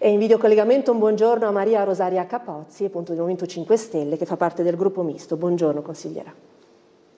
E in videocollegamento un buongiorno a Maria Rosaria Capozzi, appunto del Movimento 5 Stelle, che fa parte del gruppo misto. Buongiorno consigliera.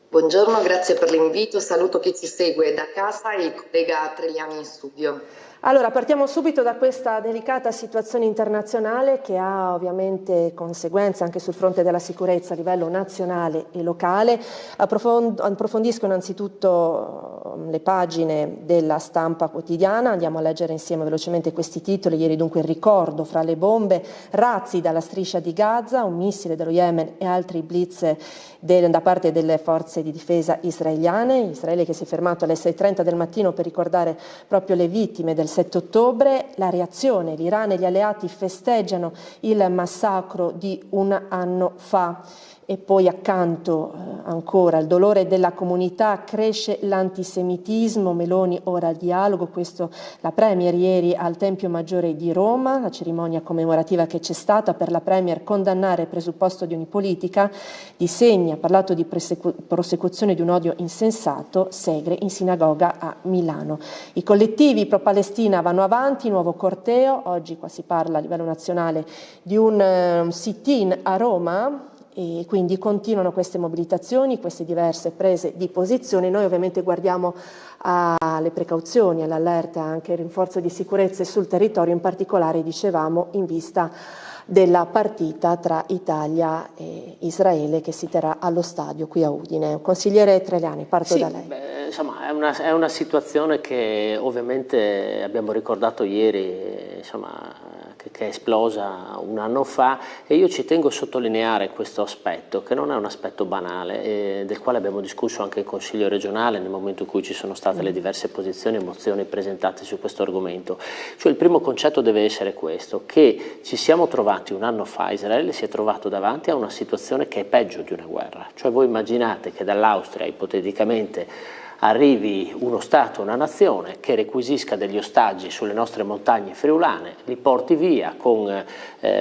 Buongiorno, grazie per l'invito, saluto chi ci segue da casa e il collega Treliani in studio. Allora, partiamo subito da questa delicata situazione internazionale che ha ovviamente conseguenze anche sul fronte della sicurezza a livello nazionale e locale. Approfondisco innanzitutto le pagine della stampa quotidiana, andiamo a leggere insieme velocemente questi titoli. Ieri dunque il ricordo fra le bombe, razzi dalla striscia di Gaza, un missile dello Yemen e altri blitz da parte delle forze di difesa israeliane. Israele che si è fermato alle 6:30 del mattino per ricordare proprio le vittime del 7 ottobre. La reazione: l'Iran e gli alleati festeggiano il massacro di un anno fa. E poi accanto ancora il dolore della comunità, cresce l'antisemitismo, Meloni ora al dialogo, questo la Premier ieri al Tempio Maggiore di Roma, la cerimonia commemorativa che c'è stata per la Premier condannare il presupposto di ogni politica, di segni, ha parlato di prosecuzione di un odio insensato, Segre in sinagoga a Milano. I collettivi pro-Palestina vanno avanti, nuovo corteo, oggi qua si parla a livello nazionale di un sit-in a Roma, e quindi continuano queste mobilitazioni, queste diverse prese di posizione. Noi ovviamente guardiamo alle precauzioni, all'allerta, anche al rinforzo di sicurezza sul territorio, in particolare dicevamo in vista della partita tra Italia e Israele che si terrà allo stadio qui a Udine. Consigliere Treliani, parto da lei. Insomma, è una situazione che ovviamente abbiamo ricordato ieri, insomma, che è esplosa un anno fa, e io ci tengo a sottolineare questo aspetto, che non è un aspetto banale, del quale abbiamo discusso anche in Consiglio regionale nel momento in cui ci sono state le diverse posizioni e mozioni presentate su questo argomento. Cioè il primo concetto deve essere questo, che ci siamo trovati un anno fa, Israele si è trovato davanti a una situazione che è peggio di una guerra. Cioè voi immaginate che dall'Austria ipoteticamente arrivi uno Stato, una nazione che requisisca degli ostaggi sulle nostre montagne friulane, li porti via con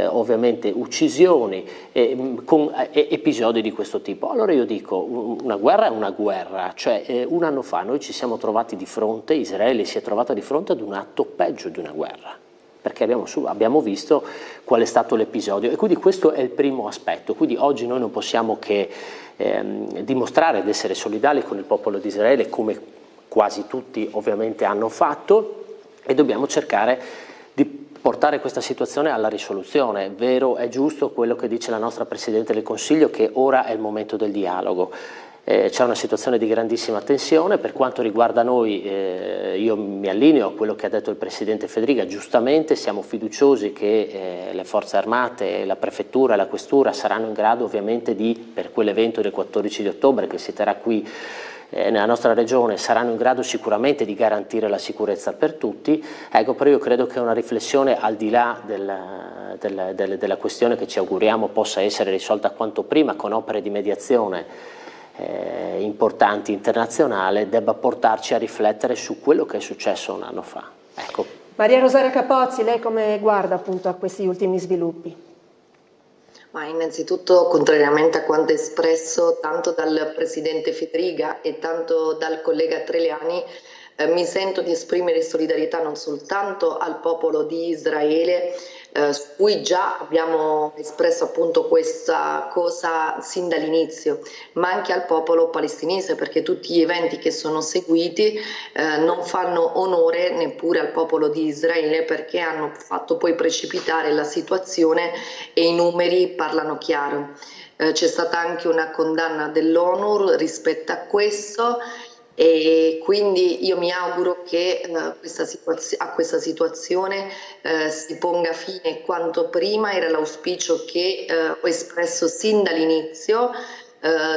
ovviamente uccisioni con episodi di questo tipo. Allora io dico, una guerra è una guerra, cioè un anno fa noi ci siamo trovati di fronte, Israele si è trovata di fronte ad un atto peggio di una guerra, perché abbiamo visto qual è stato l'episodio, e quindi questo è il primo aspetto. Quindi oggi noi non possiamo che dimostrare di essere solidali con il popolo di Israele, come quasi tutti ovviamente hanno fatto, e dobbiamo cercare di portare questa situazione alla risoluzione. È vero, è giusto quello che dice la nostra Presidente del Consiglio, che ora è il momento del dialogo. C'è una situazione di grandissima tensione. Per quanto riguarda noi, io mi allineo a quello che ha detto il Presidente Federica, giustamente siamo fiduciosi che le forze armate, la prefettura e la questura saranno in grado ovviamente per quell'evento del 14 di ottobre che si terrà qui nella nostra regione, saranno in grado sicuramente di garantire la sicurezza per tutti. Ecco, però io credo che una riflessione al di là della questione, che ci auguriamo possa essere risolta quanto prima con opere di mediazione importanti internazionale, debba portarci a riflettere su quello che è successo un anno fa. Ecco. Maria Rosaria Capozzi, lei come guarda appunto a questi ultimi sviluppi? Ma innanzitutto, contrariamente a quanto espresso tanto dal Presidente Federica e tanto dal collega Treliani, mi sento di esprimere solidarietà non soltanto al popolo di Israele, su cui già abbiamo espresso appunto questa cosa sin dall'inizio, ma anche al popolo palestinese, perché tutti gli eventi che sono seguiti non fanno onore neppure al popolo di Israele, perché hanno fatto poi precipitare la situazione, e i numeri parlano chiaro. C'è stata anche una condanna dell'ONU rispetto a questo, e quindi io mi auguro che a questa situazione si ponga fine quanto prima. Era l'auspicio che ho espresso sin dall'inizio.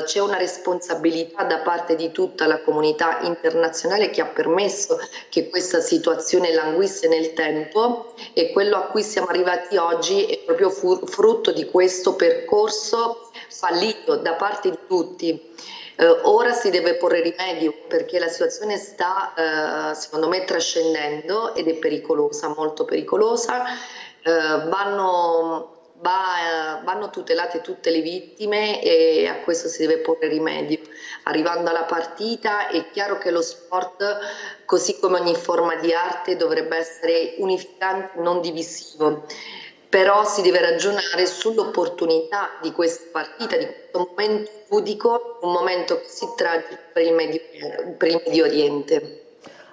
C'è una responsabilità da parte di tutta la comunità internazionale che ha permesso che questa situazione languisse nel tempo, e quello a cui siamo arrivati oggi è proprio frutto di questo percorso fallito da parte di tutti. Ora si deve porre rimedio, perché la situazione sta secondo me trascendendo ed è pericolosa, molto pericolosa. vanno tutelate tutte le vittime e a questo si deve porre rimedio. Arrivando alla partita è chiaro che lo sport, così come ogni forma di arte, dovrebbe essere unificante, non divisivo, però si deve ragionare sull'opportunità di questa partita, di questo momento ludico, un momento così tragico per il Medio Oriente.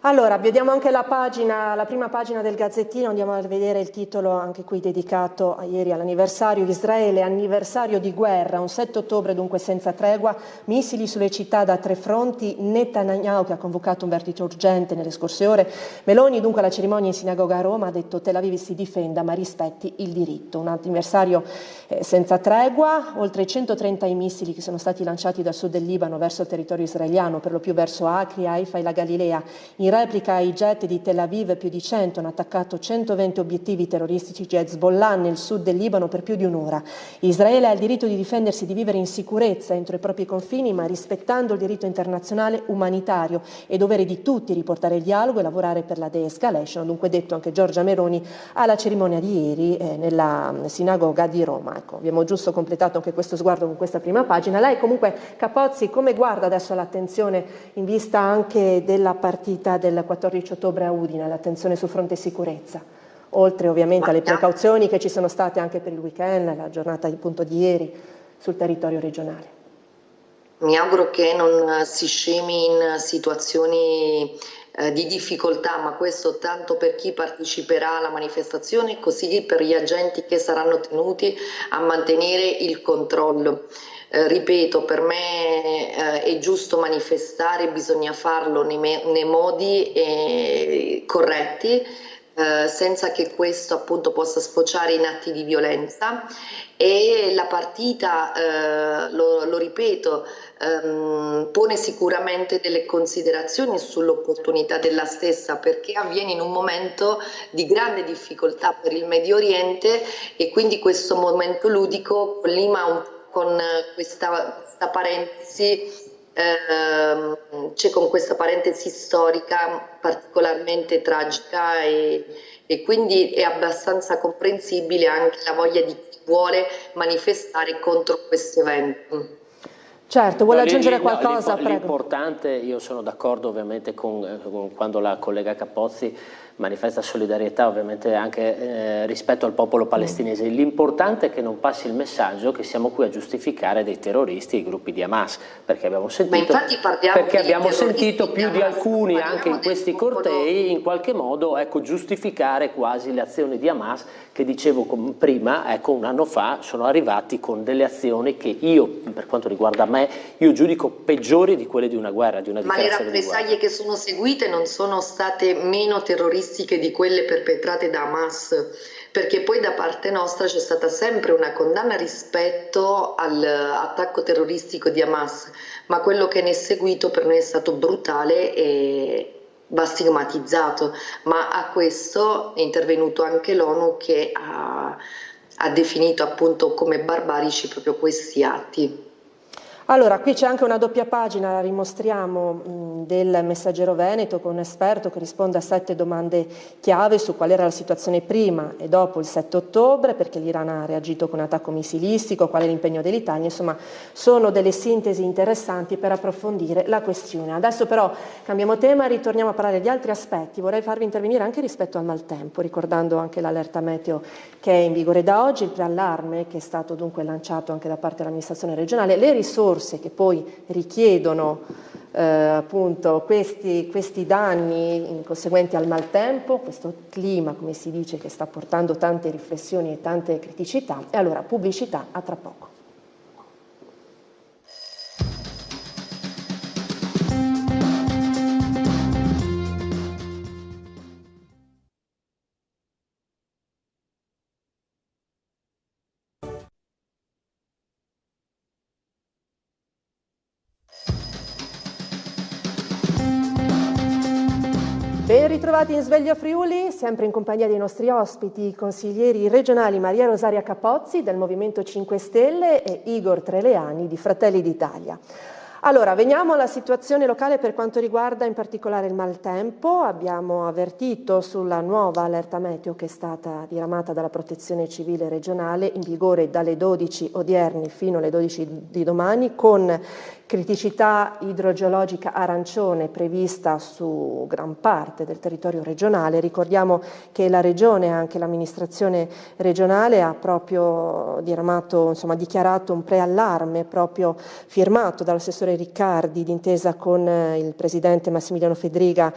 Allora, vediamo anche la prima pagina del Gazzettino, andiamo a vedere il titolo anche qui dedicato ieri all'anniversario. Israele, anniversario di guerra, un 7 ottobre dunque senza tregua, missili sulle città da 3 fronti, Netanyahu che ha convocato un vertice urgente nelle scorse ore, Meloni dunque alla cerimonia in sinagoga a Roma ha detto Tel Aviv si difenda ma rispetti il diritto. Un anniversario senza tregua, oltre 130 i missili che sono stati lanciati dal sud del Libano verso il territorio israeliano, per lo più verso Acri, Haifa e la Galilea. In replica ai jet di Tel Aviv più di 100 hanno attaccato 120 obiettivi terroristici di Hezbollah nel sud del Libano per più di un'ora. Israele ha il diritto di difendersi, di vivere in sicurezza entro i propri confini, ma rispettando il diritto internazionale umanitario. È dovere di tutti riportare il dialogo e lavorare per la de-escalation, dunque detto anche Giorgia Meloni alla cerimonia di ieri nella sinagoga di Roma. Ecco, abbiamo giusto completato anche questo sguardo con questa prima pagina. Lei comunque, Capozzi, come guarda adesso l'attenzione in vista anche della partita del 14 ottobre a Udine, l'attenzione sul fronte sicurezza, oltre ovviamente alle precauzioni che ci sono state anche per il weekend, la giornata appunto di ieri sul territorio regionale? Mi auguro che non si scemi in situazioni di difficoltà, ma questo tanto per chi parteciperà alla manifestazione, così per gli agenti che saranno tenuti a mantenere il controllo. Ripeto, per me è giusto manifestare, bisogna farlo nei modi corretti, senza che questo appunto possa sfociare in atti di violenza, e la partita, lo ripeto, pone sicuramente delle considerazioni sull'opportunità della stessa, perché avviene in un momento di grande difficoltà per il Medio Oriente e quindi questo momento ludico collima con questa parentesi, c'è con questa parentesi storica particolarmente tragica e quindi è abbastanza comprensibile anche la voglia di chi vuole manifestare contro questo evento. Certo, vuole aggiungere qualcosa? L'importante, io sono d'accordo ovviamente con quando la collega Capozzi manifesta solidarietà ovviamente anche rispetto al popolo palestinese. L'importante è che non passi il messaggio che siamo qui a giustificare dei terroristi e i gruppi di Hamas, perché abbiamo sentito più di alcuni anche in questi cortei in qualche modo giustificare quasi le azioni di Hamas che dicevo prima, un anno fa sono arrivati con delle azioni che io, per quanto riguarda me, io giudico peggiori di quelle di una guerra, di una dichiarazione di guerra. Ma le rappresaglie che sono seguite non sono state meno terroristiche di quelle perpetrate da Hamas, perché poi da parte nostra c'è stata sempre una condanna rispetto all'attacco terroristico di Hamas, ma quello che ne è seguito per noi è stato brutale e va stigmatizzato, ma a questo è intervenuto anche l'ONU che ha definito appunto come barbarici proprio questi atti. Allora, qui c'è anche una doppia pagina, la rimostriamo, del Messaggero Veneto con un esperto che risponde a 7 domande chiave su qual era la situazione prima e dopo il 7 ottobre, perché l'Iran ha reagito con un attacco missilistico, qual è l'impegno dell'Italia, insomma sono delle sintesi interessanti per approfondire la questione. Adesso però cambiamo tema e ritorniamo a parlare di altri aspetti. Vorrei farvi intervenire anche rispetto al maltempo, ricordando anche l'allerta meteo che è in vigore da oggi, il preallarme che è stato dunque lanciato anche da parte dell'amministrazione regionale, le risorse che poi richiedono appunto questi danni conseguenti al maltempo, questo clima, come si dice, che sta portando tante riflessioni e tante criticità. E allora pubblicità, a tra poco. Ben ritrovati in Sveglio Friuli, sempre in compagnia dei nostri ospiti, i consiglieri regionali Maria Rosaria Capozzi del Movimento 5 Stelle e Igor Treleani di Fratelli d'Italia. Allora, veniamo alla situazione locale per quanto riguarda in particolare il maltempo. Abbiamo avvertito sulla nuova allerta meteo che è stata diramata dalla Protezione Civile regionale, in vigore dalle 12 odierni fino alle 12 di domani, con criticità idrogeologica arancione prevista su gran parte del territorio regionale. Ricordiamo che la Regione e anche l'amministrazione regionale ha proprio diramato, dichiarato un preallarme proprio firmato dall'assessore Riccardi d'intesa con il presidente Massimiliano Fedriga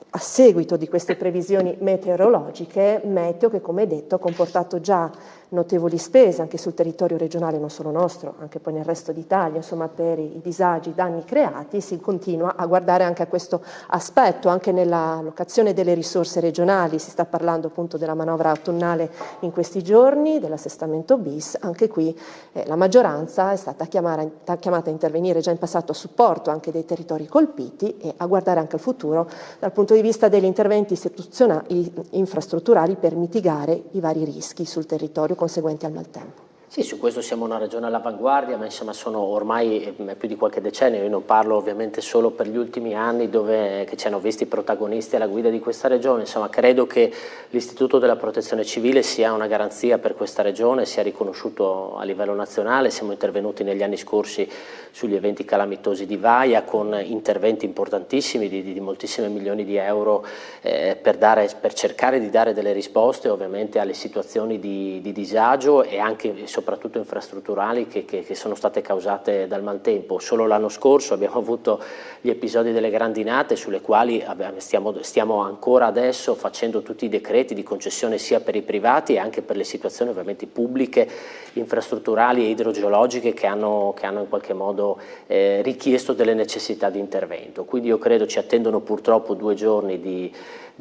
a seguito di queste previsioni meteorologiche, meteo che come detto ha comportato già notevoli spese anche sul territorio regionale, non solo nostro, anche poi nel resto d'Italia, per i disagi, i danni creati. Si continua a guardare anche a questo aspetto, anche nella allocazione delle risorse regionali. Si sta parlando appunto della manovra autunnale in questi giorni, dell'assestamento bis. Anche qui la maggioranza è stata chiamata a intervenire già in passato a supporto anche dei territori colpiti e a guardare anche al futuro dal punto di vista degli interventi istituzionali infrastrutturali per mitigare i vari rischi sul territorio conseguenti al maltempo. Sì, su questo siamo una regione all'avanguardia, ma sono ormai più di qualche decennio. Io non parlo ovviamente solo per gli ultimi anni che ci hanno visti protagonisti alla guida di questa regione. Credo che l'Istituto della Protezione Civile sia una garanzia per questa regione, sia riconosciuto a livello nazionale. Siamo intervenuti negli anni scorsi sugli eventi calamitosi di Vaia con interventi importantissimi di moltissimi milioni di euro per cercare di dare delle risposte ovviamente alle situazioni di disagio e anche soprattutto infrastrutturali che sono state causate dal maltempo. Solo l'anno scorso abbiamo avuto gli episodi delle grandinate sulle quali stiamo ancora adesso facendo tutti i decreti di concessione sia per i privati e anche per le situazioni ovviamente pubbliche, infrastrutturali e idrogeologiche che hanno in qualche modo richiesto delle necessità di intervento. Quindi io credo ci attendono purtroppo 2 giorni di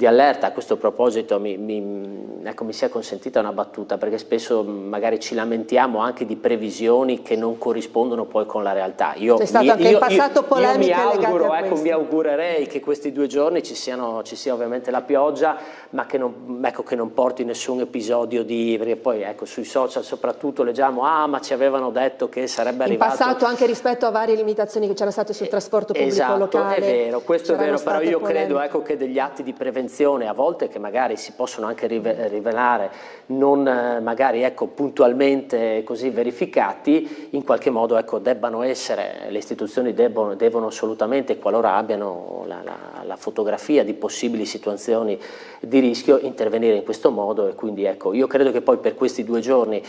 allerta. A questo proposito mi sia consentita una battuta, perché spesso magari ci lamentiamo anche di previsioni che non corrispondono poi con la realtà. C'è stato anche in passato polemiche legate a questo. Mi augurerei che questi 2 giorni ci sia ovviamente la pioggia, ma che non porti nessun episodio perché poi sui social soprattutto leggiamo ma ci avevano detto che sarebbe arrivato. In passato anche rispetto a varie limitazioni che c'erano state sul trasporto pubblico locale. È vero, questo è vero, però io credo che degli atti di prevenzione a volte che magari si possono anche rivelare non magari puntualmente così verificati, in qualche modo debbano essere, le istituzioni devono assolutamente, qualora abbiano la fotografia di possibili situazioni di rischio, intervenire in questo modo. E quindi io credo che poi per questi 2 giorni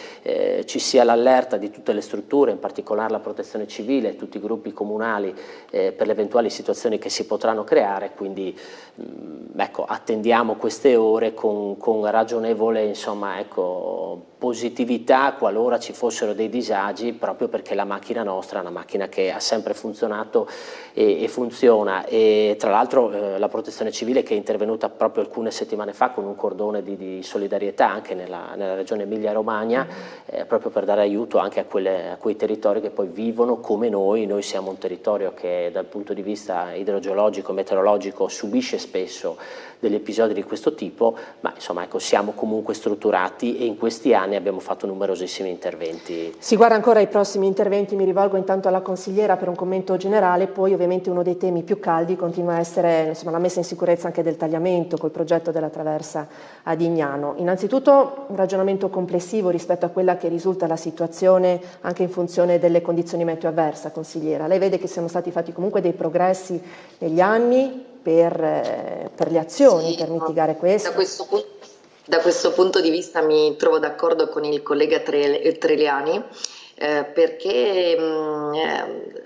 ci sia l'allerta di tutte le strutture, in particolare la Protezione Civile e tutti i gruppi comunali per le eventuali situazioni che si potranno creare. Quindi attendiamo queste ore con ragionevole positività qualora ci fossero dei disagi, proprio perché la macchina nostra è una macchina che ha sempre funzionato e funziona. E tra l'altro la Protezione Civile, che è intervenuta proprio alcune settimane fa con un cordone di solidarietà anche nella regione Emilia-Romagna, proprio per dare aiuto anche a quei territori che poi vivono come noi. Noi siamo un territorio che dal punto di vista idrogeologico e meteorologico subisce spesso degli episodi di questo tipo, ma siamo comunque strutturati e in questi anni abbiamo fatto numerosissimi interventi. Si guarda ancora ai prossimi interventi, mi rivolgo intanto alla consigliera per un commento generale. Poi ovviamente uno dei temi più caldi continua a essere la messa in sicurezza anche del tagliamento col progetto della traversa ad Ignano. Innanzitutto un ragionamento complessivo rispetto a quella che risulta la situazione anche in funzione delle condizioni meteo avverse, consigliera. Lei vede che siano stati fatti comunque dei progressi negli anni per le azioni, per mitigare questo? Da questo punto di vista mi trovo d'accordo con il collega Treliani, perché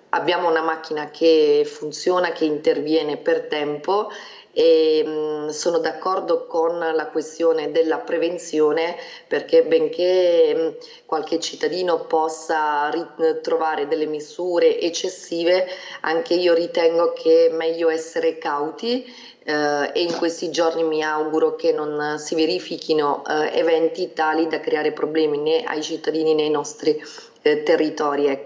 abbiamo una macchina che funziona, che interviene per tempo, e sono d'accordo con la questione della prevenzione, perché benché qualche cittadino possa trovare delle misure eccessive, anche io ritengo che è meglio essere cauti. E in questi giorni mi auguro che non si verifichino eventi tali da creare problemi né ai cittadini né ai nostri territori.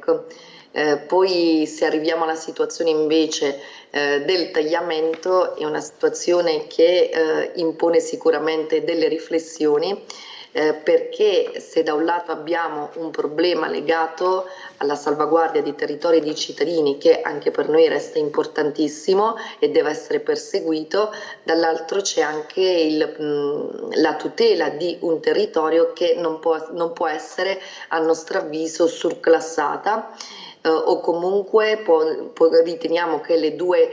Poi se arriviamo alla situazione invece del tagliamento, è una situazione che impone sicuramente delle riflessioni. perché se da un lato abbiamo un problema legato alla salvaguardia di territori e di cittadini, che anche per noi resta importantissimo e deve essere perseguito, dall'altro c'è anche la tutela di un territorio che non può essere, a nostro avviso, surclassata, o comunque riteniamo che le due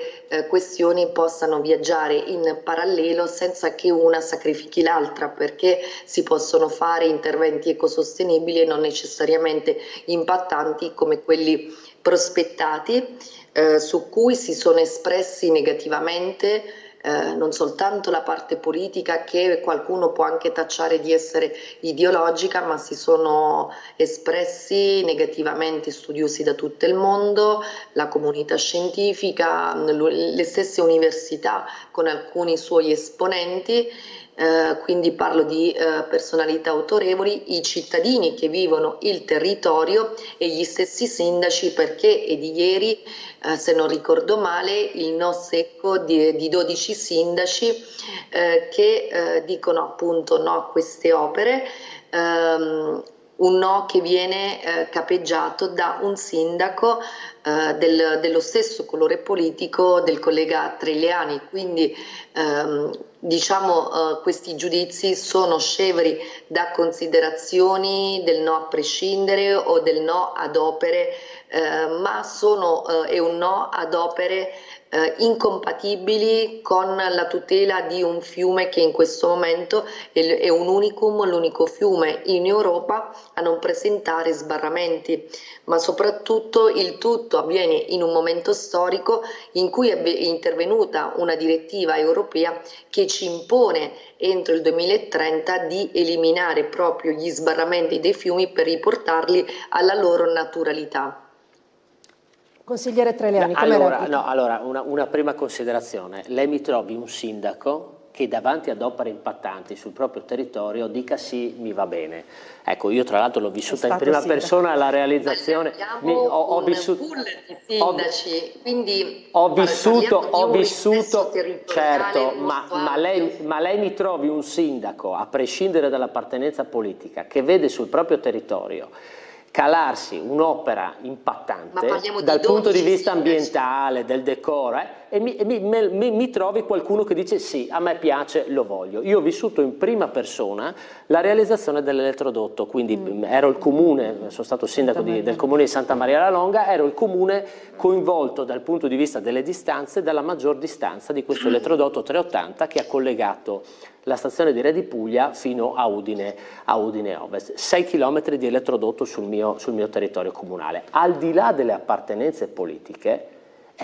questioni possano viaggiare in parallelo senza che una sacrifichi l'altra, perché si possono fare interventi ecosostenibili e non necessariamente impattanti come quelli prospettati, su cui si sono espressi negativamente non soltanto la parte politica, che qualcuno può anche tacciare di essere ideologica, ma si sono espressi negativamente studiosi da tutto il mondo, la comunità scientifica, le stesse università con alcuni suoi esponenti. Quindi parlo di personalità autorevoli, i cittadini che vivono il territorio e gli stessi sindaci, perché è di ieri, se non ricordo male, il no secco di 12 sindaci che dicono appunto no a queste opere, un no che viene capeggiato da un sindaco dello stesso colore politico del collega Treliani, quindi diciamo questi giudizi sono scevri da considerazioni del no a prescindere o del no ad opere, ma è un no ad opere incompatibili con la tutela di un fiume che in questo momento è un unicum, l'unico fiume in Europa a non presentare sbarramenti, ma soprattutto il tutto avviene in un momento storico in cui è intervenuta una direttiva europea che ci impone entro il 2030 di eliminare proprio gli sbarramenti dei fiumi per riportarli alla loro naturalità. Consigliere Treliani, allora una prima considerazione. Lei mi trovi un sindaco che davanti ad opere impattanti sul proprio territorio dica sì, mi va bene. Ecco, io tra l'altro l'ho vissuta in prima persona la realizzazione. Ho vissuto, certo, ma lei mi trovi un sindaco, a prescindere dall'appartenenza politica, che vede sul proprio territorio calarsi un'opera impattante dal punto di vista ambientale, del decoro, e mi trovi qualcuno che dice sì, a me piace, lo voglio. Io ho vissuto in prima persona la realizzazione dell'elettrodotto, quindi ero il comune, sono stato sindaco del comune di Santa Maria la Longa, ero il comune coinvolto dal punto di vista delle distanze, dalla maggior distanza di questo elettrodotto 380 che ha collegato la stazione di Re di Puglia fino a Udine Ovest, 6 km di elettrodotto sul mio territorio comunale. Al di là delle appartenenze politiche,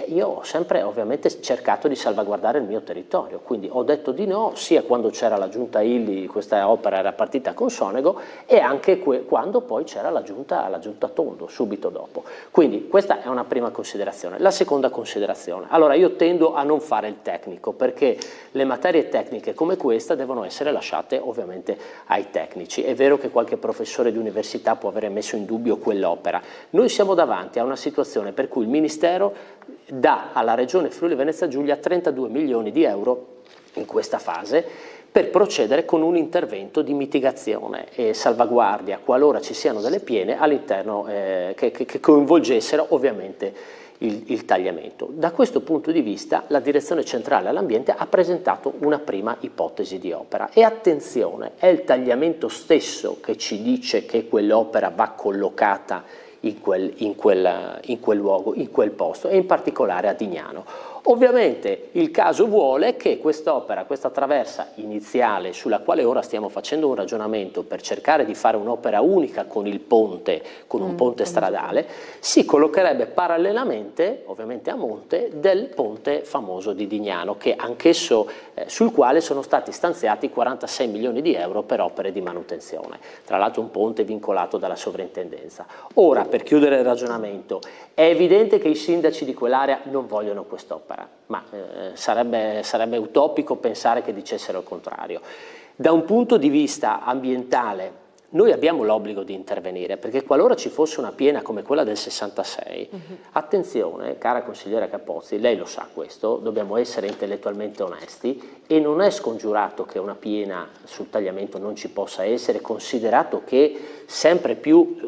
io ho sempre ovviamente cercato di salvaguardare il mio territorio, quindi ho detto di no sia quando c'era la giunta Illy, questa opera era partita con Sonego, e anche quando poi c'era la giunta Tondo, subito dopo. Quindi questa è una prima considerazione. La seconda considerazione, allora io tendo a non fare il tecnico, perché le materie tecniche come questa devono essere lasciate ovviamente ai tecnici. È vero che qualche professore di università può avere messo in dubbio quell'opera. Noi siamo davanti a una situazione per cui il Ministero dà alla Regione Friuli Venezia Giulia 32 milioni di euro in questa fase per procedere con un intervento di mitigazione e salvaguardia qualora ci siano delle piene all'interno che coinvolgessero ovviamente il tagliamento. Da questo punto di vista la Direzione Centrale all'Ambiente ha presentato una prima ipotesi di opera e attenzione, è il tagliamento stesso che ci dice che quell'opera va collocata in quel luogo, in quel posto, e in particolare a Dignano. Ovviamente il caso vuole che quest'opera, questa traversa iniziale, sulla quale ora stiamo facendo un ragionamento per cercare di fare un'opera unica con il ponte, con un ponte stradale, si collocherebbe parallelamente, ovviamente a monte, del ponte famoso di Dignano, che anch'esso sul quale sono stati stanziati 46 milioni di euro per opere di manutenzione. Tra l'altro un ponte vincolato dalla sovrintendenza. Ora, per chiudere il ragionamento, è evidente che i sindaci di quell'area non vogliono quest'opera, ma sarebbe utopico pensare che dicessero il contrario. Da un punto di vista ambientale, noi abbiamo l'obbligo di intervenire, perché qualora ci fosse una piena come quella del 66, attenzione, cara consigliera Capozzi, lei lo sa questo, dobbiamo essere intellettualmente onesti e non è scongiurato che una piena sul tagliamento non ci possa essere, considerato che sempre più,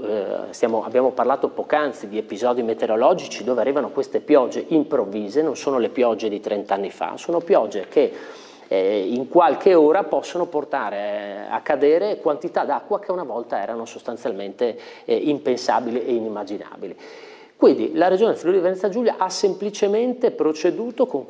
abbiamo parlato poc'anzi di episodi meteorologici dove arrivano queste piogge improvvise, non sono le piogge di 30 anni fa, sono piogge che in qualche ora possono portare a cadere quantità d'acqua che una volta erano sostanzialmente impensabili e inimmaginabili. Quindi la Regione Friuli Venezia Giulia ha semplicemente proceduto con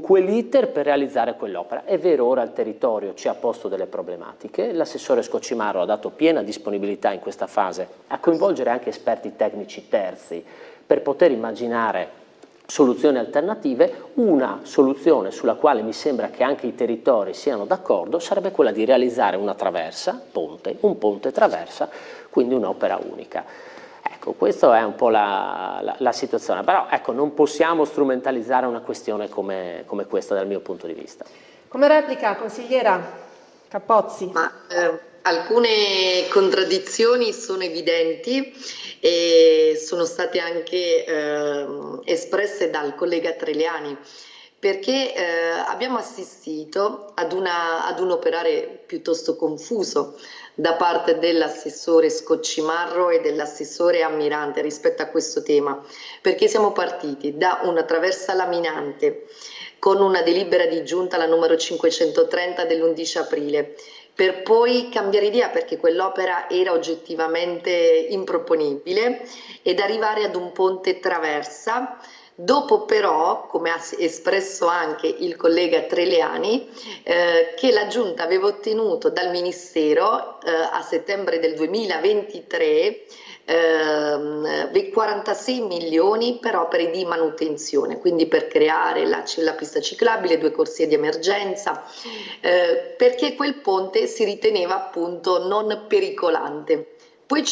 quell'iter per realizzare quell'opera. È vero, ora il territorio ci ha posto delle problematiche, l'assessore Scocimaro ha dato piena disponibilità in questa fase a coinvolgere anche esperti tecnici terzi per poter immaginare soluzioni alternative. Una soluzione sulla quale mi sembra che anche i territori siano d'accordo sarebbe quella di realizzare una traversa, un ponte traversa, quindi un'opera unica. Ecco, questa è un po' la situazione, però ecco, non possiamo strumentalizzare una questione come questa dal mio punto di vista. Come replica, consigliera Capozzi? Alcune contraddizioni sono evidenti e sono state anche espresse dal collega Treliani, perché abbiamo assistito ad un operare piuttosto confuso da parte dell'assessore Scoccimarro e dell'assessore Ammirante rispetto a questo tema, perché siamo partiti da una traversa laminante con una delibera di giunta, la numero 530 dell'11 aprile, per poi cambiare idea perché quell'opera era oggettivamente improponibile ed arrivare ad un ponte traversa. Dopo però, come ha espresso anche il collega Treliani, che la Giunta aveva ottenuto dal Ministero a settembre del 2023 46 milioni per opere di manutenzione, quindi per creare la pista ciclabile, 2 corsie di emergenza, perché quel ponte si riteneva appunto non pericolante. Poi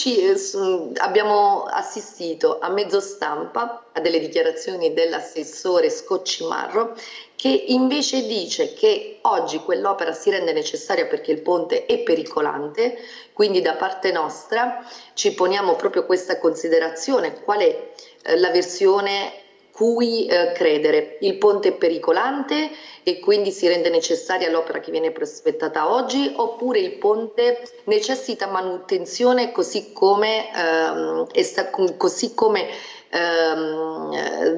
abbiamo assistito a mezzo stampa a delle dichiarazioni dell'assessore Scoccimarro che invece dice che oggi quell'opera si rende necessaria perché il ponte è pericolante, quindi da parte nostra ci poniamo proprio questa considerazione: qual è la versione cui credere? Il ponte è pericolante e quindi si rende necessaria l'opera che viene prospettata oggi, oppure il ponte necessita manutenzione così come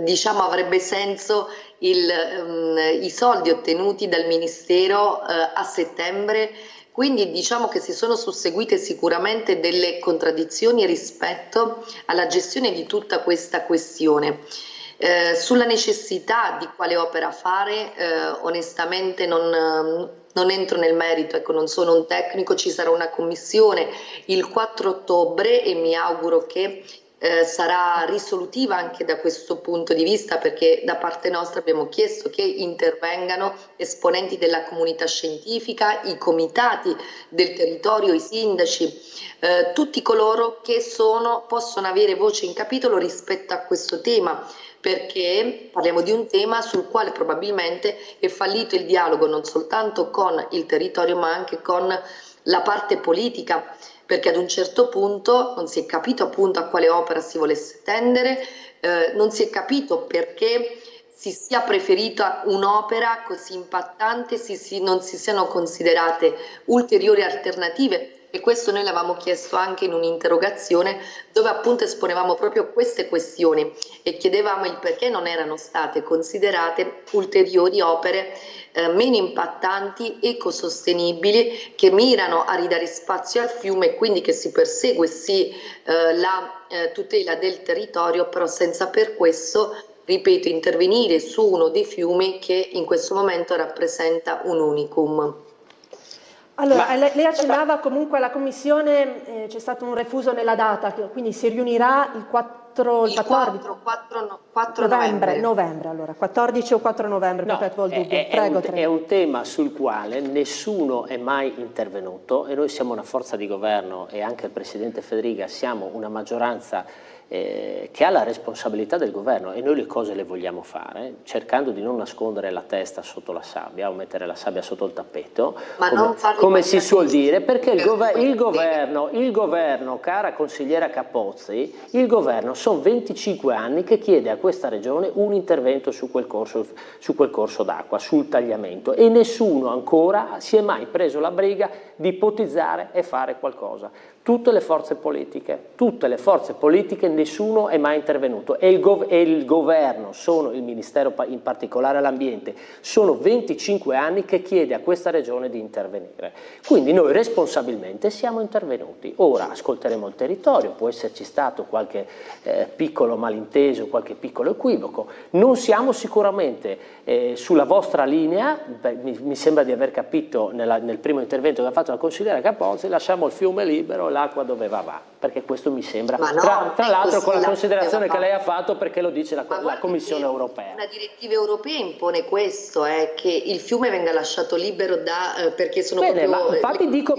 diciamo avrebbe senso i soldi ottenuti dal Ministero a settembre. Quindi diciamo che si sono susseguite sicuramente delle contraddizioni rispetto alla gestione di tutta questa questione. Sulla necessità di quale opera fare, onestamente non entro nel merito, ecco, non sono un tecnico. Ci sarà una commissione il 4 ottobre e mi auguro che sarà risolutiva anche da questo punto di vista, perché da parte nostra abbiamo chiesto che intervengano esponenti della comunità scientifica, i comitati del territorio, i sindaci, tutti coloro che possono avere voce in capitolo rispetto a questo tema, perché parliamo di un tema sul quale probabilmente è fallito il dialogo non soltanto con il territorio ma anche con la parte politica, perché ad un certo punto non si è capito appunto a quale opera si volesse tendere, non si è capito perché si sia preferita un'opera così impattante, non si siano considerate ulteriori alternative. E questo noi l'avevamo chiesto anche in un'interrogazione dove appunto esponevamo proprio queste questioni e chiedevamo il perché non erano state considerate ulteriori opere meno impattanti, ecosostenibili, che mirano a ridare spazio al fiume e quindi che si persegue sì la tutela del territorio, però senza per questo, ripeto, intervenire su uno dei fiumi che in questo momento rappresenta un unicum. Allora, lei accennava comunque alla Commissione, c'è stato un refuso nella data, quindi si riunirà il 4, il 14 4 novembre, allora, 14 o 4 novembre, No, perfetto, il dubbio. è un tema sul quale nessuno è mai intervenuto e noi siamo una forza di governo e anche il Presidente Fedriga siamo una maggioranza che ha la responsabilità del governo e noi le cose le vogliamo fare cercando di non nascondere la testa sotto la sabbia o mettere la sabbia sotto il tappeto, come si suol dire, perché il governo, cara consigliera Capozzi, il governo sono 25 anni che chiede a questa regione un intervento su quel corso d'acqua, sul tagliamento, e nessuno ancora si è mai preso la briga di ipotizzare e fare qualcosa. Tutte le forze politiche, nessuno è mai intervenuto e il governo, il Ministero in particolare all'ambiente, sono 25 anni che chiede a questa regione di intervenire. Quindi noi responsabilmente siamo intervenuti. Ora ascolteremo il territorio, può esserci stato qualche piccolo malinteso, qualche piccolo equivoco. Non siamo sicuramente sulla vostra linea, mi sembra di aver capito nel primo intervento che ha fatto la consigliera Capozzi, lasciamo il fiume libero, l'acqua dove va, perché questo mi sembra, tra l'altro con la considerazione che lei ha fatto, perché lo dice la Commissione europea. Una direttiva europea impone questo, che il fiume venga lasciato libero perché sono bene, proprio... infatti dico...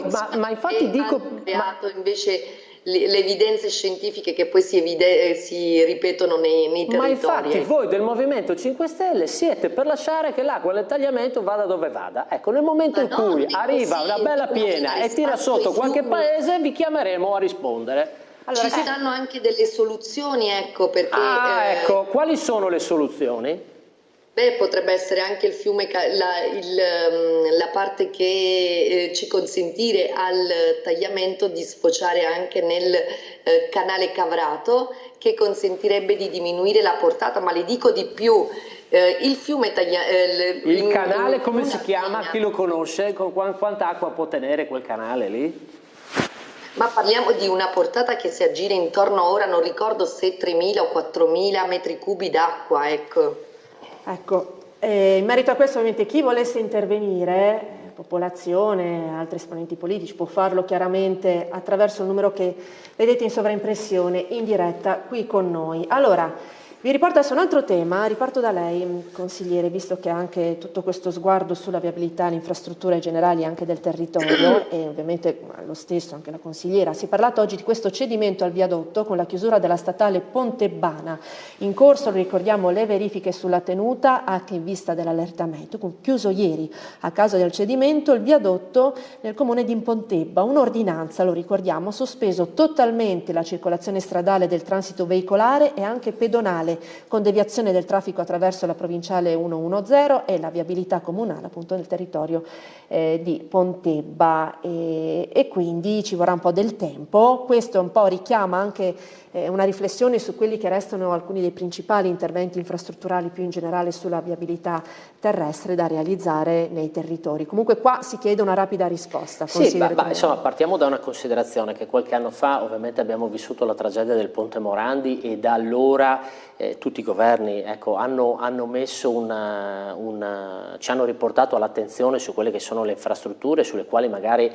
invece le evidenze scientifiche che poi si ripetono nei territori. Ma infatti voi del Movimento 5 Stelle siete per lasciare che l'acqua del tagliamento vada dove vada. Ecco, nel momento in cui arriva una bella piena e tira sotto qualche paese, vi chiameremo a rispondere. Allora, ci danno anche delle soluzioni, ecco, perché... ecco, quali sono le soluzioni? Potrebbe essere anche il fiume, la parte che ci consentire al tagliamento di sfociare anche nel canale Cavrato, che consentirebbe di diminuire la portata, ma le dico di più, il fiume il canale come si chiama? Chi lo conosce? Quanta acqua può tenere quel canale lì? Ma parliamo di una portata che si aggira intorno, ora non ricordo se 3.000 o 4.000 metri cubi d'acqua, ecco. Ecco, in merito a questo ovviamente chi volesse intervenire, popolazione, altri esponenti politici, può farlo chiaramente attraverso il numero che vedete in sovraimpressione in diretta qui con noi. Allora, vi riporto adesso un altro tema, riparto da lei, consigliere, visto che ha anche tutto questo sguardo sulla viabilità, le infrastrutture generali anche del territorio e ovviamente lo stesso anche la consigliera. Si è parlato oggi di questo cedimento al viadotto con la chiusura della statale Pontebana. In corso, lo ricordiamo, le verifiche sulla tenuta anche in vista dell'allertamento. Chiuso ieri a causa del cedimento il viadotto nel comune di Pontebba. Un'ordinanza, lo ricordiamo, ha sospeso totalmente la circolazione stradale del transito veicolare e anche pedonale, con deviazione del traffico attraverso la provinciale 110 e la viabilità comunale appunto nel territorio di Pontebba e quindi ci vorrà un po' del tempo. Questo un po' richiama anche una riflessione su quelli che restano alcuni dei principali interventi infrastrutturali più in generale sulla viabilità terrestre da realizzare nei territori. Comunque qua si chiede una rapida risposta. Sì, insomma, partiamo da una considerazione che qualche anno fa ovviamente abbiamo vissuto la tragedia del Ponte Morandi e da allora tutti i governi hanno messo ci hanno riportato all'attenzione su quelle che sono le infrastrutture sulle quali magari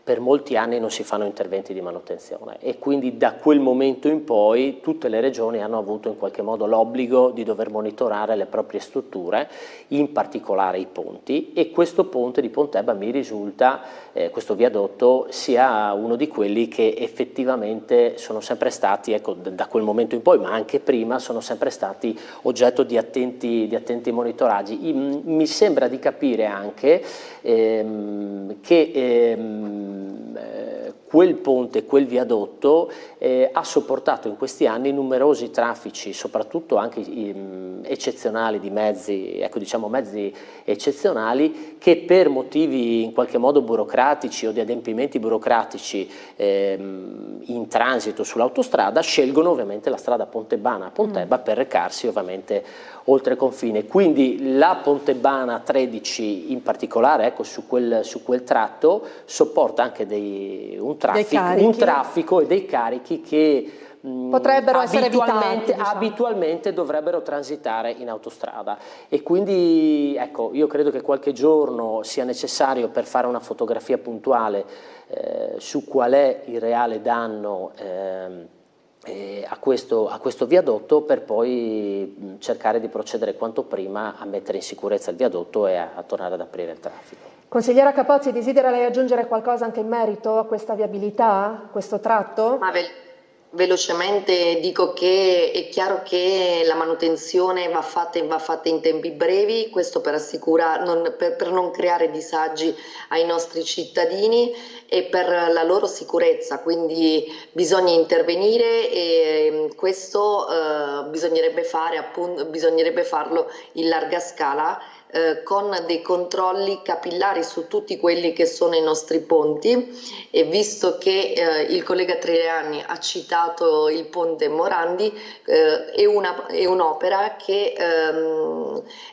per molti anni non si fanno interventi di manutenzione e quindi da quel momento in poi tutte le regioni hanno avuto in qualche modo l'obbligo di dover monitorare le proprie strutture, in particolare i ponti, e questo ponte di Pontebba mi risulta, questo viadotto, sia uno di quelli che effettivamente sono sempre stati, da quel momento in poi, ma anche prima, sono sempre stati oggetto di attenti monitoraggi. Mi sembra di capire anche che quel ponte, quel viadotto ha sopportato in questi anni numerosi traffici, soprattutto anche eccezionali di mezzi, mezzi eccezionali che per motivi in qualche modo burocratici o di adempimenti burocratici in transito sull'autostrada scelgono ovviamente la strada Pontebana a Pontebba per recarsi ovviamente oltre confine. Quindi la Pontebana 13 in particolare su quel tratto sopporta anche un traffico e dei carichi che potrebbero essere evitati, abitualmente dovrebbero transitare in autostrada e quindi io credo che qualche giorno sia necessario per fare una fotografia puntuale su qual è il reale danno a questo viadotto, per poi cercare di procedere quanto prima a mettere in sicurezza il viadotto e a tornare ad aprire il traffico. Consigliera Capozzi, desidera lei aggiungere qualcosa anche in merito a questa viabilità, a questo tratto? Velocemente dico che è chiaro che la manutenzione va fatta in tempi brevi, questo per per non creare disagi ai nostri cittadini e per la loro sicurezza, quindi bisogna intervenire e questo bisognerebbe farlo in larga scala, con dei controlli capillari su tutti quelli che sono i nostri ponti, e visto che il collega Trileani ha citato il ponte Morandi, è un'opera che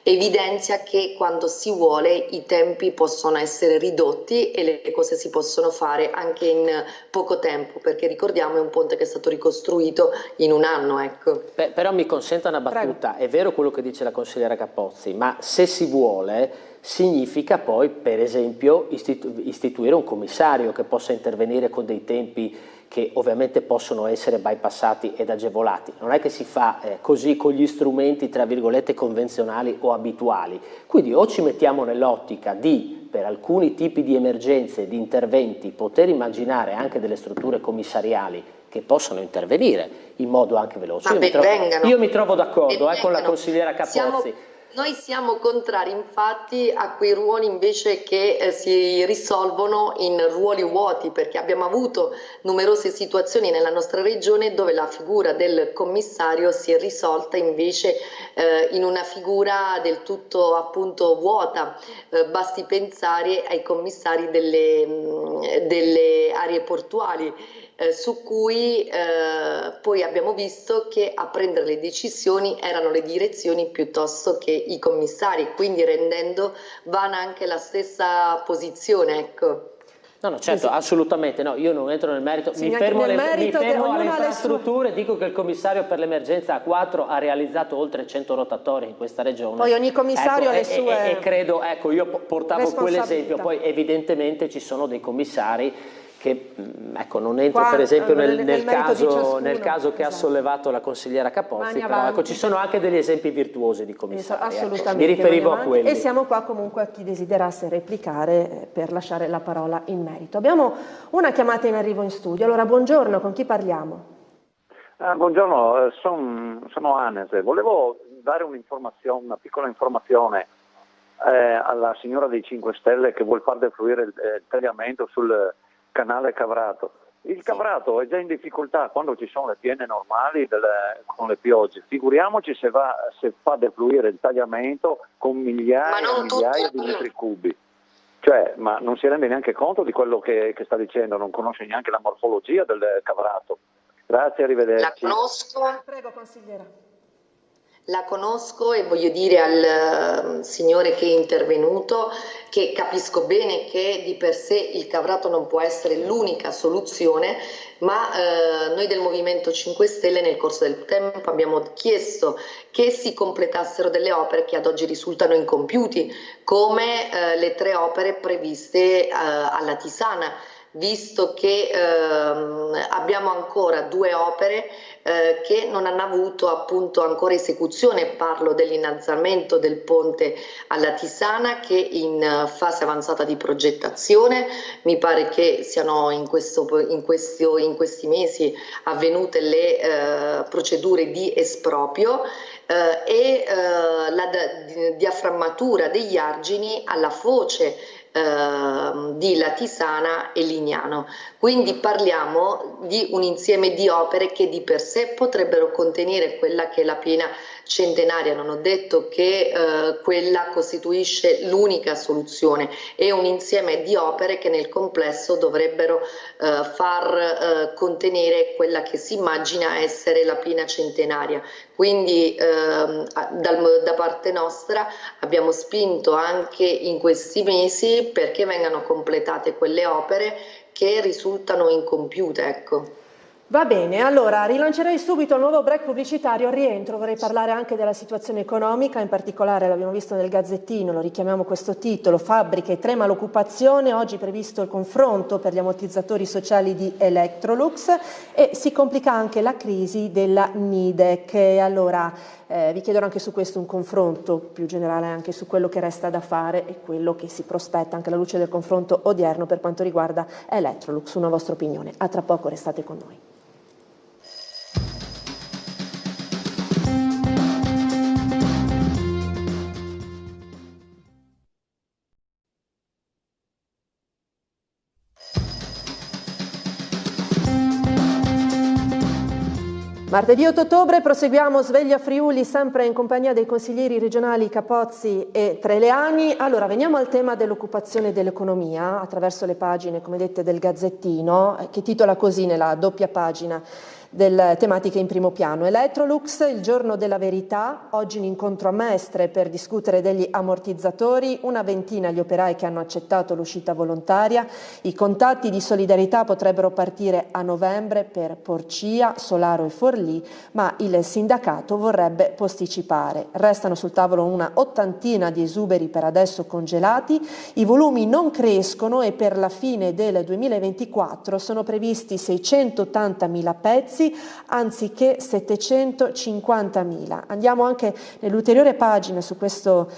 evidenzia che quando si vuole i tempi possono essere ridotti e le cose si possono fare anche in poco tempo, perché ricordiamo è un ponte che è stato ricostruito in un anno. Ecco. Però mi consenta una battuta. Prego. È vero quello che dice la consigliera Capozzi, ma se si vuole significa poi per esempio istituire un commissario che possa intervenire con dei tempi che ovviamente possono essere bypassati ed agevolati. Non è che si fa così con gli strumenti tra virgolette convenzionali o abituali. Quindi o ci mettiamo nell'ottica di, per alcuni tipi di emergenze, di interventi, poter immaginare anche delle strutture commissariali che possono intervenire in modo anche veloce. Io mi trovo d'accordo con la consigliera Capozzi. Noi siamo contrari infatti a quei ruoli invece che si risolvono in ruoli vuoti, perché abbiamo avuto numerose situazioni nella nostra regione dove la figura del commissario si è risolta invece in una figura del tutto appunto vuota. Basti pensare ai commissari delle aree portuali. Su cui poi abbiamo visto che a prendere le decisioni erano le direzioni piuttosto che i commissari, quindi rendendo vana anche la stessa posizione. Ecco. No, certo, assolutamente no, io non entro nel merito, mi fermo alle infrastrutture, dico che il commissario per l'emergenza A4 ha realizzato oltre 100 rotatori in questa regione. Poi ogni commissario ha le sue e credo, io portavo quell'esempio, poi evidentemente ci sono dei commissari che non entro per esempio nel caso che ha sollevato la consigliera Capozzi, però ci sono anche degli esempi virtuosi di commissari. Assolutamente. Mi riferivo a quelli. E siamo qua comunque a chi desiderasse replicare per lasciare la parola in merito. Abbiamo una chiamata in arrivo in studio. Allora, buongiorno, con chi parliamo? Buongiorno, sono Anes. Volevo dare un'informazione, una piccola informazione alla signora dei 5 Stelle che vuol far defluire il tagliamento sul canale Cavrato. Il Cavrato è già in difficoltà quando ci sono le piene normali con le piogge. Figuriamoci se fa defluire il tagliamento con migliaia e migliaia di metri cubi. Cioè, ma non si rende neanche conto di quello che sta dicendo, non conosce neanche la morfologia del Cavrato. Grazie, arrivederci. La conosco. Prego, consigliera. La conosco e voglio dire al signore che è intervenuto che capisco bene che di per sé il Cavrato non può essere l'unica soluzione, ma noi del Movimento 5 Stelle nel corso del tempo abbiamo chiesto che si completassero delle opere che ad oggi risultano incompiuti, come le 3 opere previste alla Tisana, visto che abbiamo ancora 2 opere che non hanno avuto appunto ancora esecuzione. Parlo dell'innalzamento del ponte alla Tisana che è in fase avanzata di progettazione, mi pare che siano in questi mesi avvenute le procedure di esproprio e la diaframmatura degli argini alla foce di Latisana e Lignano. Quindi parliamo di un insieme di opere che di per sé potrebbero contenere quella che è la piena centenaria. Non ho detto che quella costituisce l'unica soluzione, è un insieme di opere che nel complesso dovrebbero far contenere quella che si immagina essere la piena centenaria. Quindi da parte nostra abbiamo spinto anche in questi mesi perché vengano completate quelle opere che risultano incompiute. Ecco. Va bene, allora rilancerei subito il nuovo break pubblicitario. Al rientro vorrei parlare anche della situazione economica, in particolare l'abbiamo visto nel Gazzettino, lo richiamiamo questo titolo, fabbriche, trema l'occupazione, oggi previsto il confronto per gli ammortizzatori sociali di Electrolux e si complica anche la crisi della Nidec. Allora vi chiedo anche su questo un confronto più generale anche su quello che resta da fare e quello che si prospetta anche alla luce del confronto odierno per quanto riguarda Electrolux. Una vostra opinione. A tra poco, restate con noi. Martedì 8 ottobre proseguiamo Sveglia Friuli sempre in compagnia dei consiglieri regionali Capozzi e Treleani. Allora veniamo al tema dell'occupazione e dell'economia attraverso le pagine, come dette, del Gazzettino, che titola così nella doppia pagina delle tematiche in primo piano. Electrolux, il giorno della verità, oggi un incontro a Mestre per discutere degli ammortizzatori, una ventina gli operai che hanno accettato l'uscita volontaria, i contatti di solidarietà potrebbero partire a novembre per Porcia, Solaro e Forlì, ma il sindacato vorrebbe posticipare. Restano sul tavolo una ottantina di esuberi per adesso congelati, i volumi non crescono e per la fine del 2024 sono previsti 680.000 pezzi anziché 750.000. Andiamo anche nell'ulteriore pagina su questo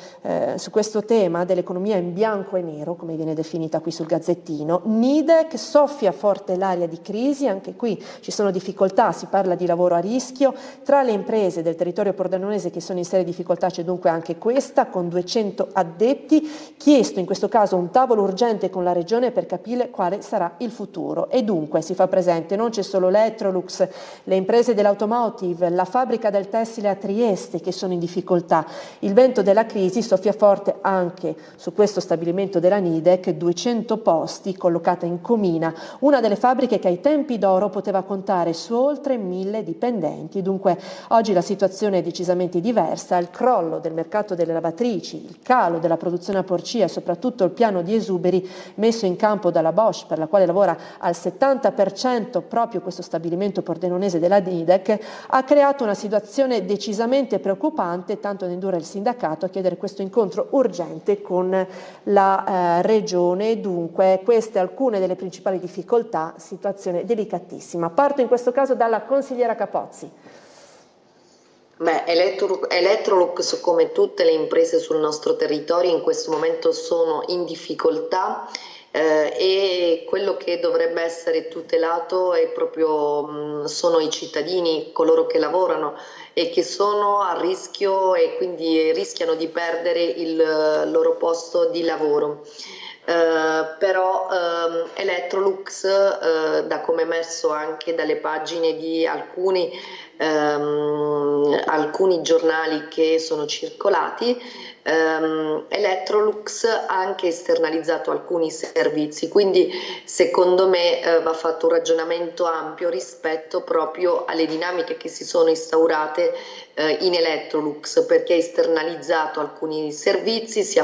tema dell'economia in bianco e nero, come viene definita qui sul Gazzettino. Nidec soffia forte l'area di crisi, anche qui ci sono difficoltà, si parla di lavoro a rischio. Tra le imprese del territorio pordenonese che sono in serie difficoltà c'è dunque anche questa, con 200 addetti, chiesto in questo caso un tavolo urgente con la regione per capire quale sarà il futuro. E dunque si fa presente, non c'è solo Electrolux, le imprese dell'automotive, la fabbrica del tessile a Trieste che sono in difficoltà. Il vento della crisi soffia forte anche su questo stabilimento della Nidec, 200 posti, collocata in Comina, una delle fabbriche che ai tempi d'oro poteva contare su oltre 1.000 dipendenti. Dunque oggi la situazione è decisamente diversa, il crollo del mercato delle lavatrici, il calo della produzione a Porcia e soprattutto il piano di esuberi messo in campo dalla Bosch, per la quale lavora al 70% proprio questo stabilimento pordenonese della Nidec, ha creato una situazione decisamente preoccupante, tanto da indurre il sindacato a chiedere questo incontro urgente con la regione. Dunque queste alcune delle principali difficoltà, situazione delicatissima. Parto in questo caso dalla consigliera Capozzi. Electrolux, come tutte le imprese sul nostro territorio, in questo momento sono in difficoltà. E quello che dovrebbe essere tutelato è proprio sono i cittadini, coloro che lavorano e che sono a rischio e quindi rischiano di perdere il loro posto di lavoro. Però Electrolux, da come è emerso anche dalle pagine di alcuni giornali che sono circolati, Electrolux ha anche esternalizzato alcuni servizi, quindi secondo me va fatto un ragionamento ampio rispetto proprio alle dinamiche che si sono instaurate in Electrolux, perché ha esternalizzato alcuni servizi, si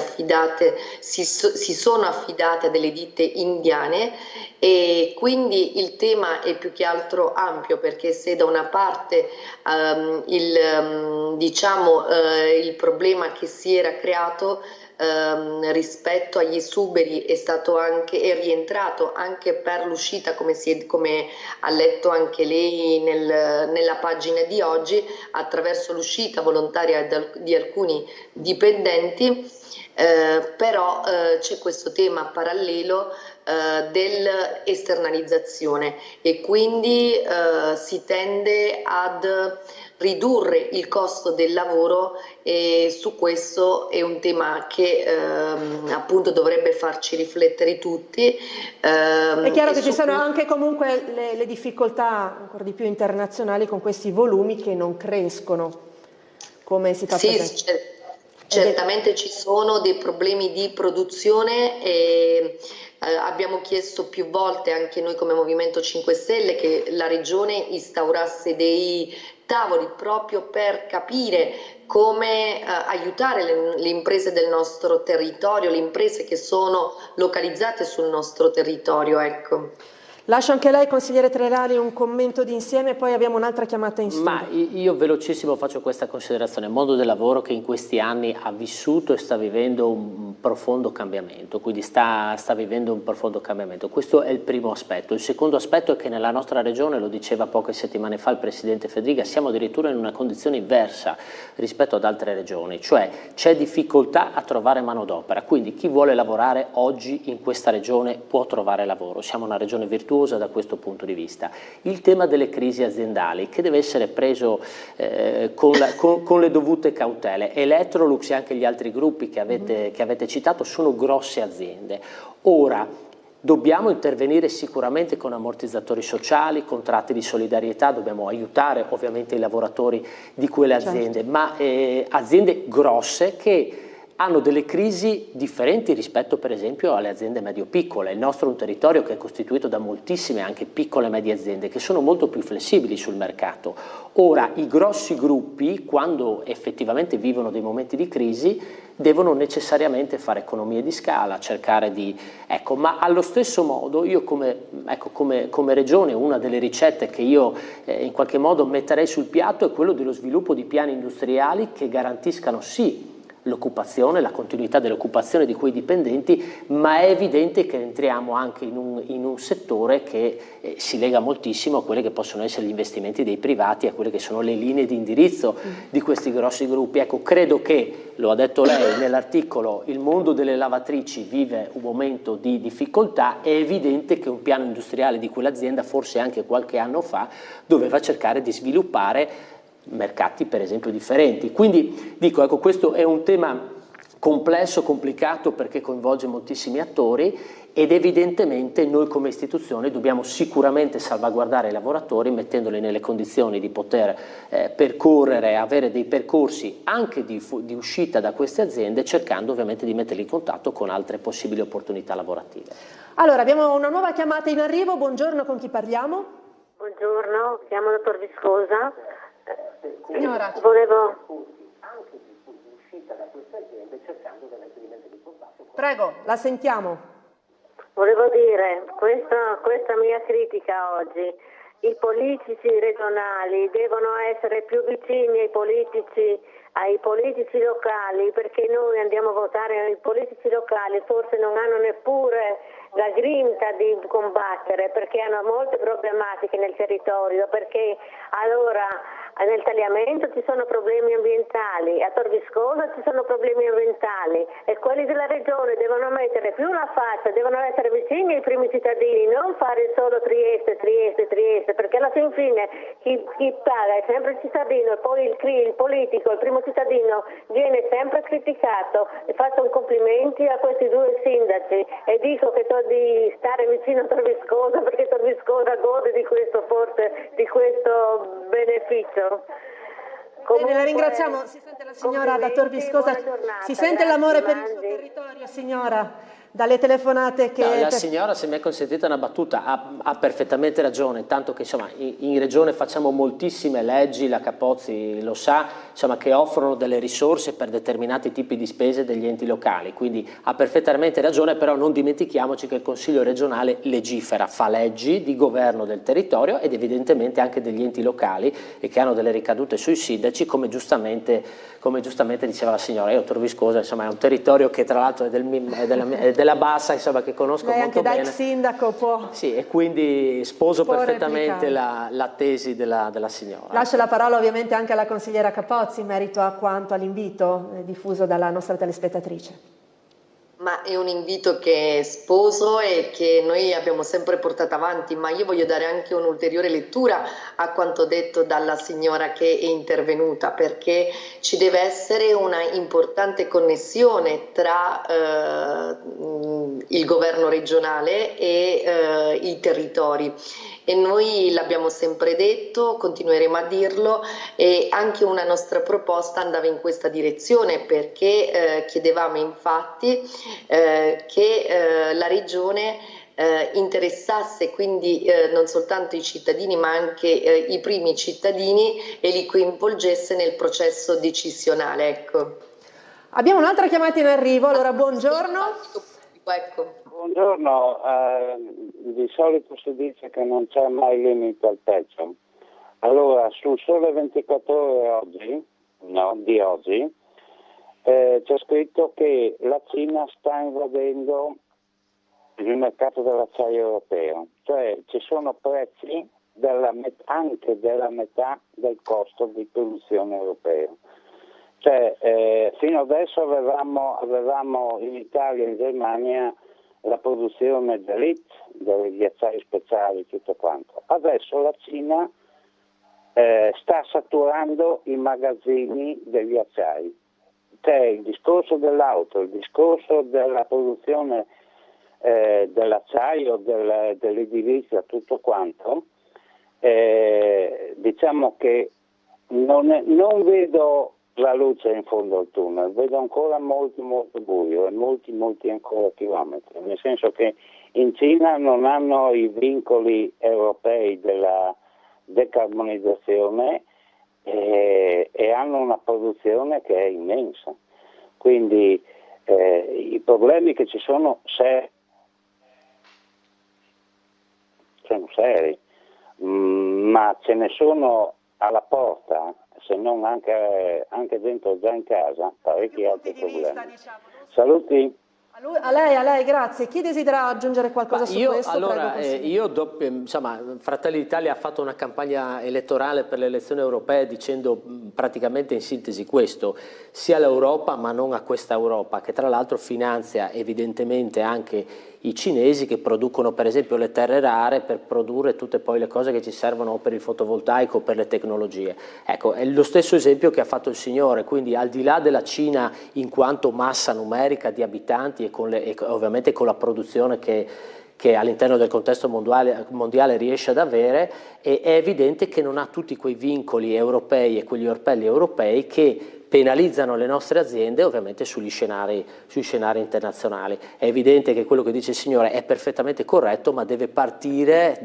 sono affidate a delle ditte indiane e quindi il tema è più che altro ampio, perché se da una parte il problema che si era creato rispetto agli esuberi è rientrato anche per l'uscita, come ha letto anche lei nella pagina di oggi, attraverso l'uscita volontaria di alcuni dipendenti, però c'è questo tema parallelo dell'esternalizzazione e quindi si tende ad ridurre il costo del lavoro e su questo è un tema che appunto dovrebbe farci riflettere tutti. È chiaro che ci sono anche comunque le difficoltà ancora di più internazionali con questi volumi che non crescono, come si fa presente. Certamente ci sono dei problemi di produzione e abbiamo chiesto più volte anche noi come Movimento 5 Stelle che la Regione instaurasse dei tavoli proprio per capire come aiutare le imprese del nostro territorio, le imprese che sono localizzate sul nostro territorio, ecco. Lascio anche lei, consigliere Trelani, un commento d'insieme, poi abbiamo un'altra chiamata in studio. Ma io velocissimo faccio questa considerazione. Il mondo del lavoro che in questi anni ha vissuto e sta vivendo un profondo cambiamento, quindi sta vivendo un profondo cambiamento. Questo è il primo aspetto. Il secondo aspetto è che nella nostra regione, lo diceva poche settimane fa il Presidente Fedriga, siamo addirittura in una condizione inversa rispetto ad altre regioni, cioè c'è difficoltà a trovare manodopera, quindi chi vuole lavorare oggi in questa regione può trovare lavoro. Siamo una regione virtuosa da questo punto di vista. Il tema delle crisi aziendali che deve essere preso con le dovute cautele. Electrolux e anche gli altri gruppi che avete citato sono grosse aziende. Ora dobbiamo intervenire sicuramente con ammortizzatori sociali, contratti di solidarietà, dobbiamo aiutare ovviamente i lavoratori di quelle aziende, certo, ma aziende grosse che hanno delle crisi differenti rispetto per esempio alle aziende medio-piccole. Il nostro è un territorio che è costituito da moltissime anche piccole e medie aziende che sono molto più flessibili sul mercato. Ora i grossi gruppi, quando effettivamente vivono dei momenti di crisi, devono necessariamente fare economie di scala, cercare di... Ecco, ma allo stesso modo io come regione una delle ricette che io in qualche modo metterei sul piatto è quello dello sviluppo di piani industriali che garantiscano sì l'occupazione, la continuità dell'occupazione di quei dipendenti, ma è evidente che entriamo anche in un settore che si lega moltissimo a quelli che possono essere gli investimenti dei privati, a quelle che sono le linee di indirizzo di questi grossi gruppi. Ecco, credo che, lo ha detto lei nell'articolo, il mondo delle lavatrici vive un momento di difficoltà, è evidente che un piano industriale di quell'azienda, forse anche qualche anno fa, doveva cercare di sviluppare mercati per esempio differenti. Quindi dico, ecco, questo è un tema complesso, complicato perché coinvolge moltissimi attori ed evidentemente noi come istituzione dobbiamo sicuramente salvaguardare i lavoratori mettendoli nelle condizioni di poter percorrere, avere dei percorsi anche di uscita da queste aziende, cercando ovviamente di metterli in contatto con altre possibili opportunità lavorative. Allora, abbiamo una nuova chiamata in arrivo. Buongiorno, con chi parliamo? Buongiorno, chiamo dottor Viscosa. Signora. Volevo... Prego, la sentiamo. Volevo dire, questa mia critica oggi, i politici regionali devono essere più vicini ai politici locali, perché noi andiamo a votare, i politici locali forse non hanno neppure la grinta di combattere, perché hanno molte problematiche nel territorio, perché allora nel tagliamento ci sono problemi ambientali, a Tor Viscosa ci sono problemi ambientali e quelli della regione devono mettere più la faccia, devono essere vicini ai primi cittadini, non fare solo Trieste, perché alla fine chi paga è sempre il cittadino e poi il politico, il primo cittadino viene sempre criticato. E faccio un complimenti a questi due sindaci e dico che di stare vicino a Tor Viscosa, perché Tor Viscosa gode di questo beneficio. Bene, la ringraziamo. Si sente la signora da Tor Viscosa, si sente l'amore per il suo territorio, signora, dalle telefonate che... No, la signora, se mi è consentita una battuta, ha perfettamente ragione, tanto che insomma in regione facciamo moltissime leggi, la Capozzi lo sa, insomma, che offrono delle risorse per determinati tipi di spese degli enti locali, quindi ha perfettamente ragione, però non dimentichiamoci che il Consiglio regionale legifera, fa leggi di governo del territorio ed evidentemente anche degli enti locali e che hanno delle ricadute sui sindaci, come giustamente diceva la signora. Io Tor Viscosa, insomma, è un territorio che tra l'altro è della Bassa, insomma, che conosco lei molto anche bene. da ex sindaco può... Sì, e quindi sposo perfettamente la tesi della signora. Lascio la parola ovviamente anche alla consigliera Capozzi in merito a quanto all'invito diffuso dalla nostra telespettatrice. Ma è un invito che sposo e che noi abbiamo sempre portato avanti, ma io voglio dare anche un'ulteriore lettura a quanto detto dalla signora che è intervenuta, perché ci deve essere una importante connessione tra il governo regionale e i territori. E noi l'abbiamo sempre detto, continueremo a dirlo e anche una nostra proposta andava in questa direzione, perché chiedevamo infatti che la regione interessasse quindi non soltanto i cittadini ma anche i primi cittadini e li coinvolgesse nel processo decisionale. Ecco. Abbiamo un'altra chiamata in arrivo, allora buongiorno. Ecco. Buongiorno, di solito si dice che non c'è mai limite al peggio. Allora, sul Sole 24 Ore di oggi, c'è scritto che la Cina sta invadendo il mercato dell'acciaio europeo, cioè ci sono prezzi anche della metà del costo di produzione europeo. Cioè, fino adesso avevamo in Italia e in Germania la produzione degli acciai speciali, tutto quanto. Adesso la Cina sta saturando i magazzini degli acciai. C'è il discorso dell'auto, il discorso della produzione dell'acciaio, dell'edilizia, tutto quanto. Diciamo che non vedo la luce in fondo al tunnel, vedo ancora molto buio e molti ancora chilometri, nel senso che in Cina non hanno i vincoli europei della decarbonizzazione e hanno una produzione che è immensa, quindi i problemi che ci sono sono seri, ma ce ne sono alla porta, se non anche dentro già in casa, parecchi altri problemi. Saluti. A lei, grazie. Chi desidera aggiungere qualcosa su questo? Allora, insomma, Fratelli d'Italia ha fatto una campagna elettorale per le elezioni europee dicendo praticamente in sintesi questo: sia l'Europa, ma non a questa Europa, che tra l'altro finanzia evidentemente anche i cinesi che producono per esempio le terre rare per produrre tutte poi le cose che ci servono per il fotovoltaico, per le tecnologie. Ecco, è lo stesso esempio che ha fatto il signore, quindi al di là della Cina in quanto massa numerica di abitanti e ovviamente con la produzione che all'interno del contesto mondiale riesce ad avere, è evidente che non ha tutti quei vincoli europei e quegli orpelli europei che penalizzano le nostre aziende ovviamente sugli scenari internazionali. È evidente che quello che dice il signore è perfettamente corretto, ma deve partire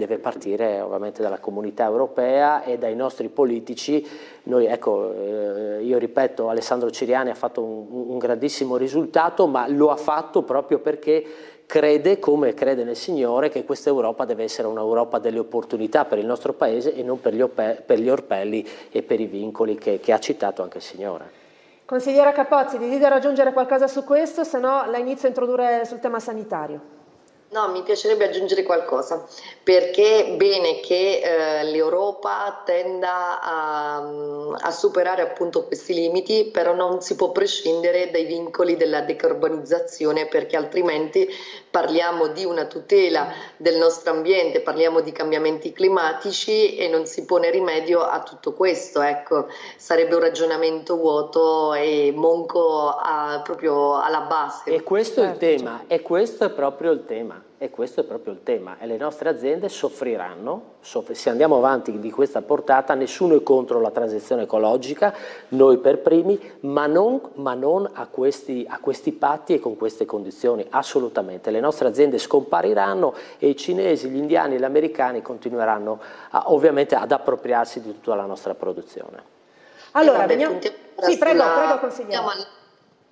ovviamente dalla comunità europea e dai nostri politici. Io ripeto, Alessandro Ciriani ha fatto un grandissimo risultato, ma lo ha fatto proprio perché crede, come crede nel Signore, che questa Europa deve essere un'Europa delle opportunità per il nostro Paese e non per gli orpelli e per i vincoli che ha citato anche il Signore. Consigliera Capozzi, desidera aggiungere qualcosa su questo? Se no la inizio a introdurre sul tema sanitario. No, mi piacerebbe aggiungere qualcosa, perché è bene che l'Europa tenda a superare appunto questi limiti, però non si può prescindere dai vincoli della decarbonizzazione, perché altrimenti parliamo di una tutela del nostro ambiente, parliamo di cambiamenti climatici e non si pone rimedio a tutto questo. Ecco, sarebbe un ragionamento vuoto e monco proprio alla base. E questo è il tema, e questo è proprio il tema. E questo è proprio il tema, e le nostre aziende soffriranno, se andiamo avanti di questa portata. Nessuno è contro la transizione ecologica, noi per primi, ma non a questi patti e con queste condizioni, assolutamente. Le nostre aziende scompariranno e i cinesi, gli indiani e gli americani continueranno ovviamente ad appropriarsi di tutta la nostra produzione. Allora, prego consigliere.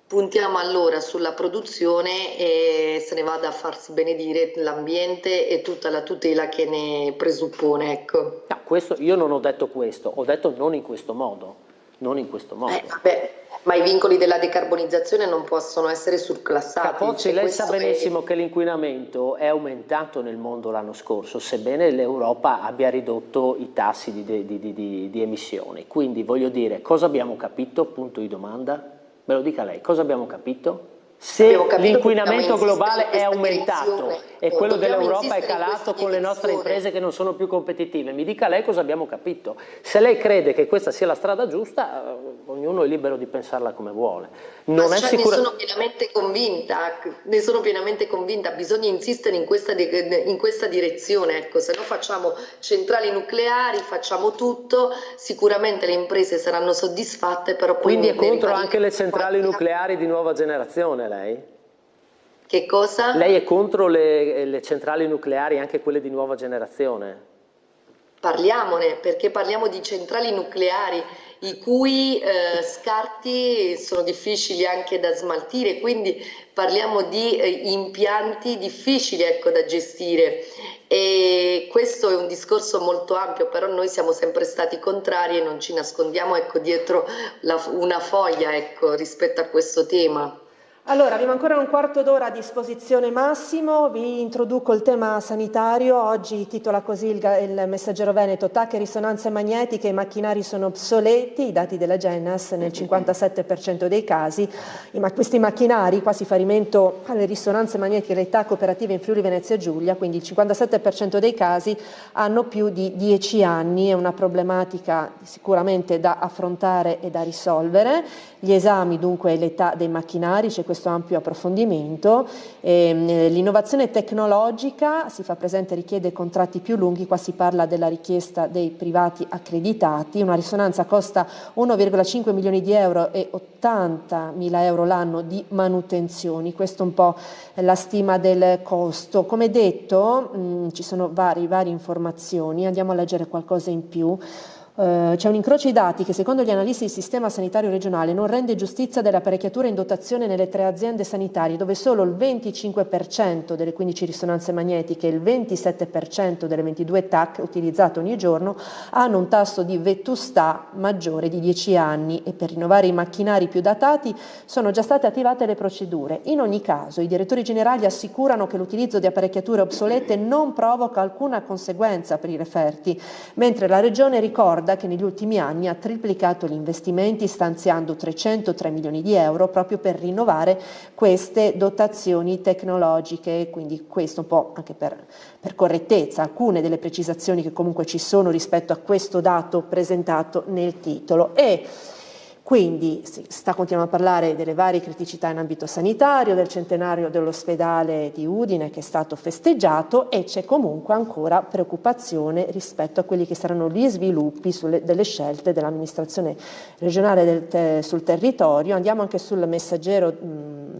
Puntiamo allora sulla produzione e se ne vada a farsi benedire l'ambiente e tutta la tutela che ne presuppone. Ecco. No, io non ho detto questo, ho detto non in questo modo. Ma i vincoli della decarbonizzazione non possono essere surclassati. Capozzi, lei sa benissimo che l'inquinamento è aumentato nel mondo l'anno scorso, sebbene l'Europa abbia ridotto i tassi di emissioni. Quindi voglio dire, cosa abbiamo capito? Punto di domanda. Me lo dica lei, cosa abbiamo capito? Se l'inquinamento globale è aumentato e quello dell'Europa è calato con le nostre imprese che non sono più competitive, mi dica lei cosa abbiamo capito. Se lei crede che questa sia la strada giusta, ognuno è libero di pensarla come vuole. Ne sono pienamente convinta, bisogna insistere in questa direzione. Ecco, se no facciamo centrali nucleari, facciamo tutto, sicuramente le imprese saranno soddisfatte, però poi quindi è contro anche le centrali nucleari di nuova generazione, lei? Che cosa? Lei è contro le centrali nucleari, anche quelle di nuova generazione? Parliamone, perché parliamo di centrali nucleari. i cui scarti sono difficili anche da smaltire, quindi parliamo di impianti difficili, ecco, da gestire. E questo è un discorso molto ampio, però noi siamo sempre stati contrari e non ci nascondiamo, ecco, dietro una foglia, ecco, rispetto a questo tema. Allora, abbiamo ancora un quarto d'ora a disposizione massimo, vi introduco il tema sanitario. Oggi titola così il Messaggero Veneto: TAC e risonanze magnetiche, i macchinari sono obsoleti, i dati della Gennas nel 57% dei casi. Questi macchinari, qua si fa riferimento alle risonanze magnetiche e alle TAC operative in Friuli Venezia Giulia, quindi il 57% dei casi hanno più di 10 anni, è una problematica sicuramente da affrontare e da risolvere. Gli esami, dunque, l'età dei macchinari, c'è questo ampio approfondimento. L'innovazione tecnologica, si fa presente, richiede contratti più lunghi. Qua si parla della richiesta dei privati accreditati. Una risonanza costa 1,5 milioni di euro e 80.000 euro l'anno di manutenzioni. Questo è un po' la stima del costo. Come detto, ci sono varie informazioni, andiamo a leggere qualcosa in più. C'è un incrocio di dati che, secondo gli analisti del sistema sanitario regionale, non rende giustizia delle apparecchiature in dotazione nelle 3 aziende sanitarie, dove solo il 25% delle 15 risonanze magnetiche e il 27% delle 22 TAC utilizzate ogni giorno hanno un tasso di vetustà maggiore di 10 anni, e per rinnovare i macchinari più datati sono già state attivate le procedure. In ogni caso, i direttori generali assicurano che l'utilizzo di apparecchiature obsolete non provoca alcuna conseguenza per i referti, mentre la Regione ricorda che negli ultimi anni ha triplicato gli investimenti, stanziando 303 milioni di euro proprio per rinnovare queste dotazioni tecnologiche. Quindi questo un po' anche per correttezza, alcune delle precisazioni che comunque ci sono rispetto a questo dato presentato nel titolo. E quindi si sta continuando a parlare delle varie criticità in ambito sanitario, del centenario dell'ospedale di Udine che è stato festeggiato, e c'è comunque ancora preoccupazione rispetto a quelli che saranno gli sviluppi delle scelte dell'amministrazione regionale sul territorio. Andiamo anche sul Messaggero,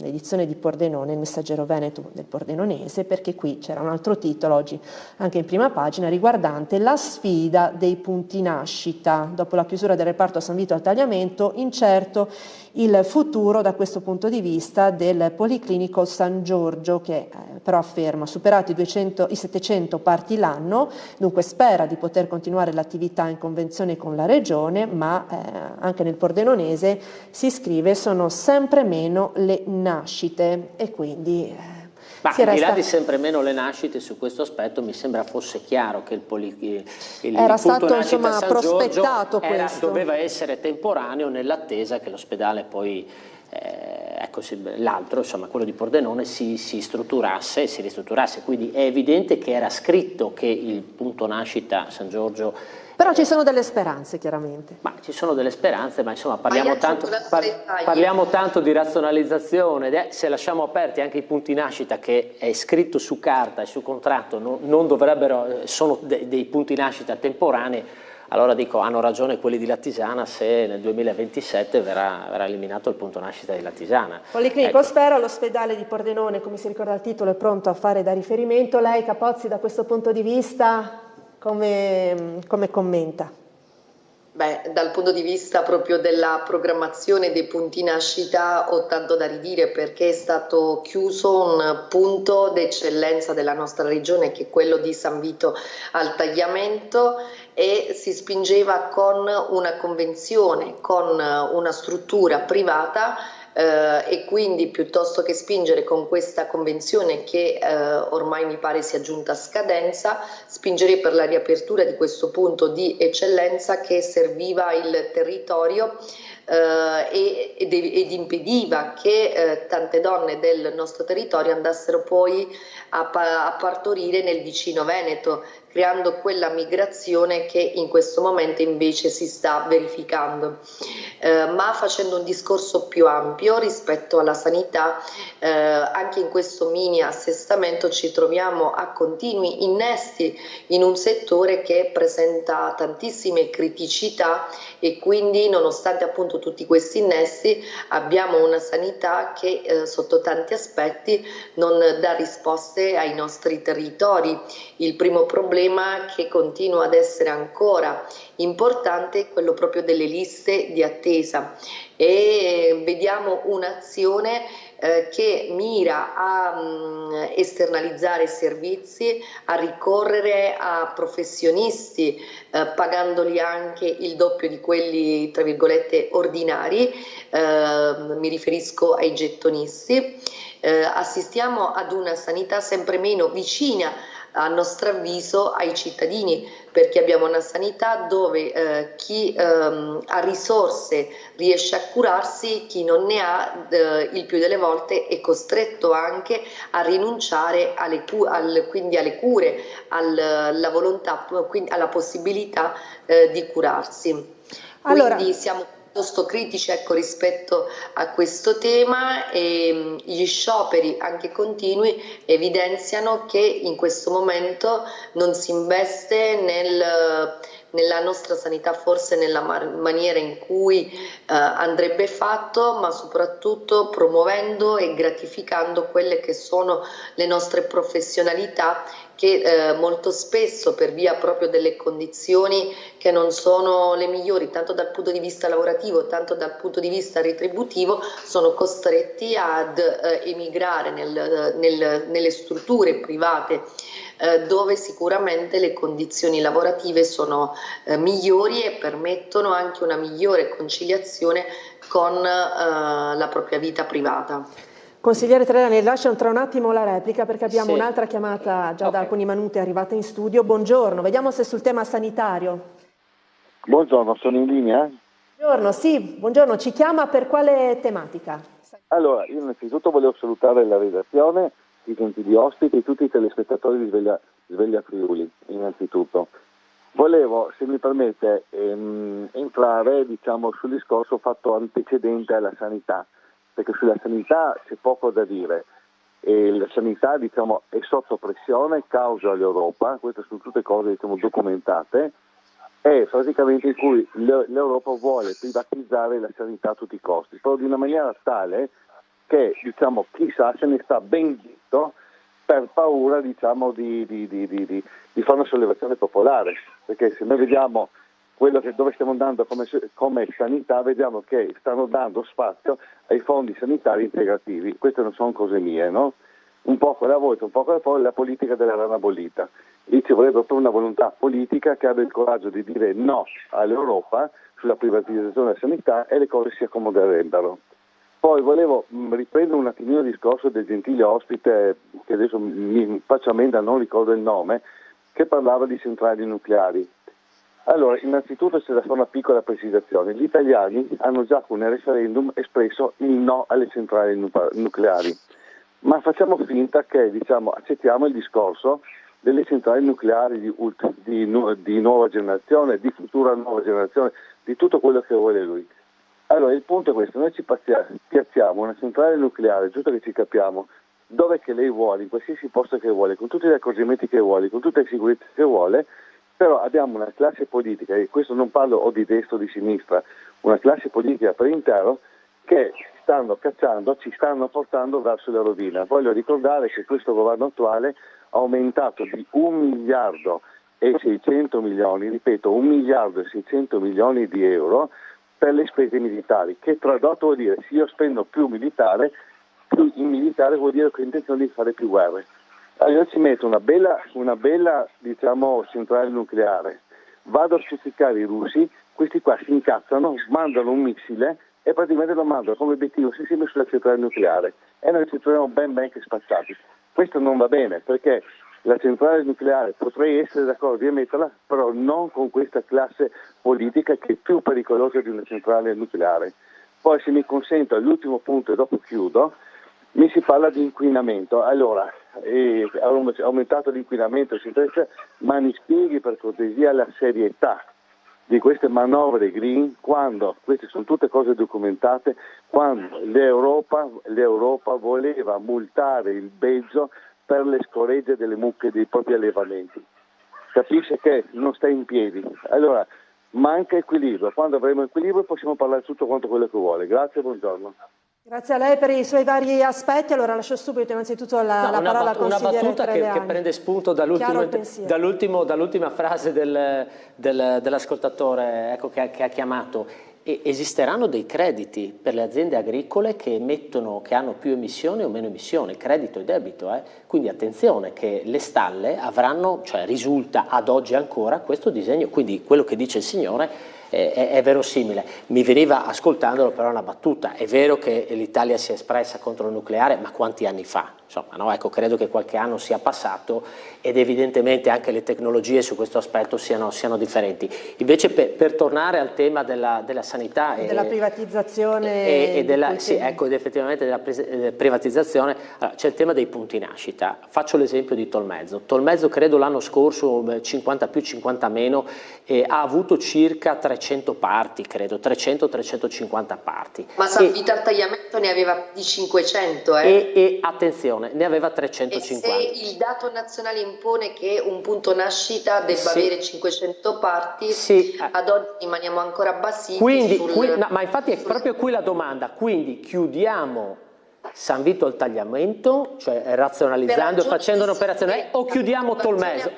edizione di Pordenone, il Messaggero Veneto del Pordenonese, perché qui c'era un altro titolo oggi anche in prima pagina riguardante la sfida dei punti nascita. Dopo la chiusura del reparto San Vito al tagliamento, incerto il futuro da questo punto di vista del Policlinico San Giorgio, che però afferma superati i 700 parti l'anno, dunque spera di poter continuare l'attività in convenzione con la Regione, ma anche nel Pordenonese si scrive sono sempre meno le nascite, e quindi ma al di là di sempre meno le nascite, su questo aspetto mi sembra fosse chiaro che il era punto stato nascita San prospettato Giorgio questo. Doveva essere temporaneo nell'attesa che l'ospedale poi l'altro, insomma quello di Pordenone, si strutturasse e si ristrutturasse. Quindi è evidente che era scritto che il punto nascita San Giorgio. Però ci sono delle speranze, chiaramente. Ma ci sono delle speranze, ma insomma parliamo tanto di razionalizzazione. Se lasciamo aperti anche i punti nascita, che è scritto su carta e su contratto, non dovrebbero, sono dei punti nascita temporanei, allora dico, hanno ragione quelli di Lattisana se nel 2027 verrà eliminato il punto nascita di Lattisana. Policlinico Spera, l'ospedale di Pordenone, come si ricorda il titolo, è pronto a fare da riferimento. Lei, Capozzi, da questo punto di vista come commenta? Beh, dal punto di vista proprio della programmazione dei punti nascita ho tanto da ridire, perché è stato chiuso un punto d'eccellenza della nostra regione, che è quello di San Vito al Tagliamento, e si spingeva con una convenzione, con una struttura privata, e quindi piuttosto che spingere con questa convenzione che ormai mi pare sia giunta a scadenza, spingerei per la riapertura di questo punto di eccellenza che serviva il territorio ed impediva che tante donne del nostro territorio andassero poi a partorire nel vicino Veneto, creando quella migrazione che in questo momento invece si sta verificando. Ma facendo un discorso più ampio rispetto alla sanità, anche in questo mini assestamento ci troviamo a continui innesti in un settore che presenta tantissime criticità, e quindi, nonostante appunto appunto tutti questi innesti abbiamo una sanità che sotto tanti aspetti non dà risposte ai nostri territori. Il primo problema che continua ad essere ancora importante è quello proprio delle liste di attesa, e vediamo un'azione che mira a esternalizzare servizi, a ricorrere a professionisti pagandoli anche il doppio di quelli tra virgolette ordinari, mi riferisco ai gettonisti. Assistiamo ad una sanità sempre meno vicina a nostro avviso ai cittadini, perché abbiamo una sanità dove chi ha risorse riesce a curarsi, chi non ne ha il più delle volte è costretto anche a rinunciare quindi alle cure, alla volontà, quindi alla possibilità di curarsi. Quindi siamo piuttosto critici, ecco, rispetto a questo tema, e gli scioperi anche continui evidenziano che in questo momento non si investe nella nostra sanità, forse nella maniera in cui andrebbe fatto, ma soprattutto promuovendo e gratificando quelle che sono le nostre professionalità, che molto spesso, per via proprio delle condizioni che non sono le migliori tanto dal punto di vista lavorativo tanto dal punto di vista retributivo, sono costretti ad emigrare nelle strutture private, dove sicuramente le condizioni lavorative sono migliori e permettono anche una migliore conciliazione con la propria vita privata. Consigliere Trelani, lascio tra un attimo la replica perché abbiamo un'altra chiamata già da alcuni minuti arrivata in studio. Buongiorno, vediamo se sul tema sanitario. Buongiorno, sono in linea? Buongiorno, sì, buongiorno, ci chiama per quale tematica? Allora, io innanzitutto volevo salutare la redazione, i gentili ospiti e tutti i telespettatori di Sveglia Friuli, innanzitutto. Volevo, se mi permette, entrare sul discorso fatto antecedente alla sanità, perché sulla sanità c'è poco da dire. E la sanità è sotto pressione causa l'Europa, queste sono tutte cose documentate, è praticamente in cui l'Europa vuole privatizzare la sanità a tutti i costi, però di una maniera tale che chissà se ne sta ben zitto per paura di fare una sollevazione popolare, perché se noi vediamo dove stiamo andando come sanità, vediamo che stanno dando spazio ai fondi sanitari integrativi. Queste non sono cose mie, no? Un po' quella volta, un po' quella poi, la politica della rana bollita. Lì ci vorrebbe proprio una volontà politica che abbia il coraggio di dire no all'Europa sulla privatizzazione della sanità e le cose si accomoderebbero. Poi volevo riprendere un attimino il discorso del gentile ospite, che adesso mi faccio ammenda, non ricordo il nome, che parlava di centrali nucleari. Allora, innanzitutto c'è da fare una piccola precisazione. Gli italiani hanno già con il referendum espresso il no alle centrali nucleari, ma facciamo finta che accettiamo il discorso delle centrali nucleari di nuova generazione, di futura nuova generazione, di tutto quello che vuole lui. Allora, il punto è questo: noi ci piazziamo una centrale nucleare, giusto che ci capiamo, dove che lei vuole, in qualsiasi posto che vuole, con tutti gli accorgimenti che vuole, con tutte le sicurezze che vuole. Però abbiamo una classe politica, e questo non parlo o di destra o di sinistra, una classe politica per intero che stanno cacciando, ci stanno portando verso la rovina. Voglio ricordare che questo governo attuale ha aumentato di 1 miliardo e 600 milioni, ripeto 1 miliardo e 600 milioni di euro per le spese militari, che tradotto vuol dire se io spendo più militare, più in militare vuol dire che ho intenzione di fare più guerre. Allora ci metto una bella centrale nucleare, vado a stuzzicare i russi, questi qua si incazzano, mandano un missile e praticamente lo mandano come obiettivo insieme sulla centrale nucleare e noi ci troviamo ben che spazzati. Questo non va bene, perché la centrale nucleare potrei essere d'accordo di metterla, però non con questa classe politica che è più pericolosa di una centrale nucleare. Poi, se mi consento, l'ultimo punto e dopo chiudo, mi si parla di inquinamento. Allora, ha aumentato l'inquinamento, ma mi spieghi per cortesia la serietà di queste manovre green, quando queste sono tutte cose documentate, quando l'Europa voleva multare il Belgio per le scoregge delle mucche dei propri allevamenti. Capisce che non sta in piedi. Allora, manca equilibrio. Quando avremo equilibrio possiamo parlare tutto quanto quello che vuole. Grazie, buongiorno. Grazie a lei per i suoi vari aspetti. Allora lascio subito innanzitutto la parola al consigliere una battuta che prende spunto dall'ultima frase dell'ascoltatore, ecco, che ha chiamato. Esisteranno dei crediti per le aziende agricole che hanno più emissioni o meno emissioni, credito e debito. Quindi attenzione che le stalle avranno, cioè risulta ad oggi ancora questo disegno, quindi quello che dice il signore è verosimile. Mi veniva ascoltandolo però una battuta, è vero che l'Italia si è espressa contro il nucleare, ma quanti anni fa? Insomma, no? Ecco, credo che qualche anno sia passato ed evidentemente anche le tecnologie su questo aspetto siano differenti. Invece per tornare al tema della sanità della privatizzazione ed effettivamente della privatizzazione, c'è il tema dei punti nascita. Faccio l'esempio di Tolmezzo. Tolmezzo credo l'anno scorso 50 più 50 meno ha avuto circa 300 parti, credo 300-350 parti. Ma San Vito al Tagliamento ne aveva più di 500 e attenzione, ne aveva 350. E se il dato nazionale impone che un punto nascita debba avere 500 parti, ad oggi rimaniamo ancora bassissimi. Quindi, ma infatti è proprio qui la domanda, quindi chiudiamo San Vito al Tagliamento, cioè razionalizzando e facendo un'operazione, o chiudiamo Tolmezzo?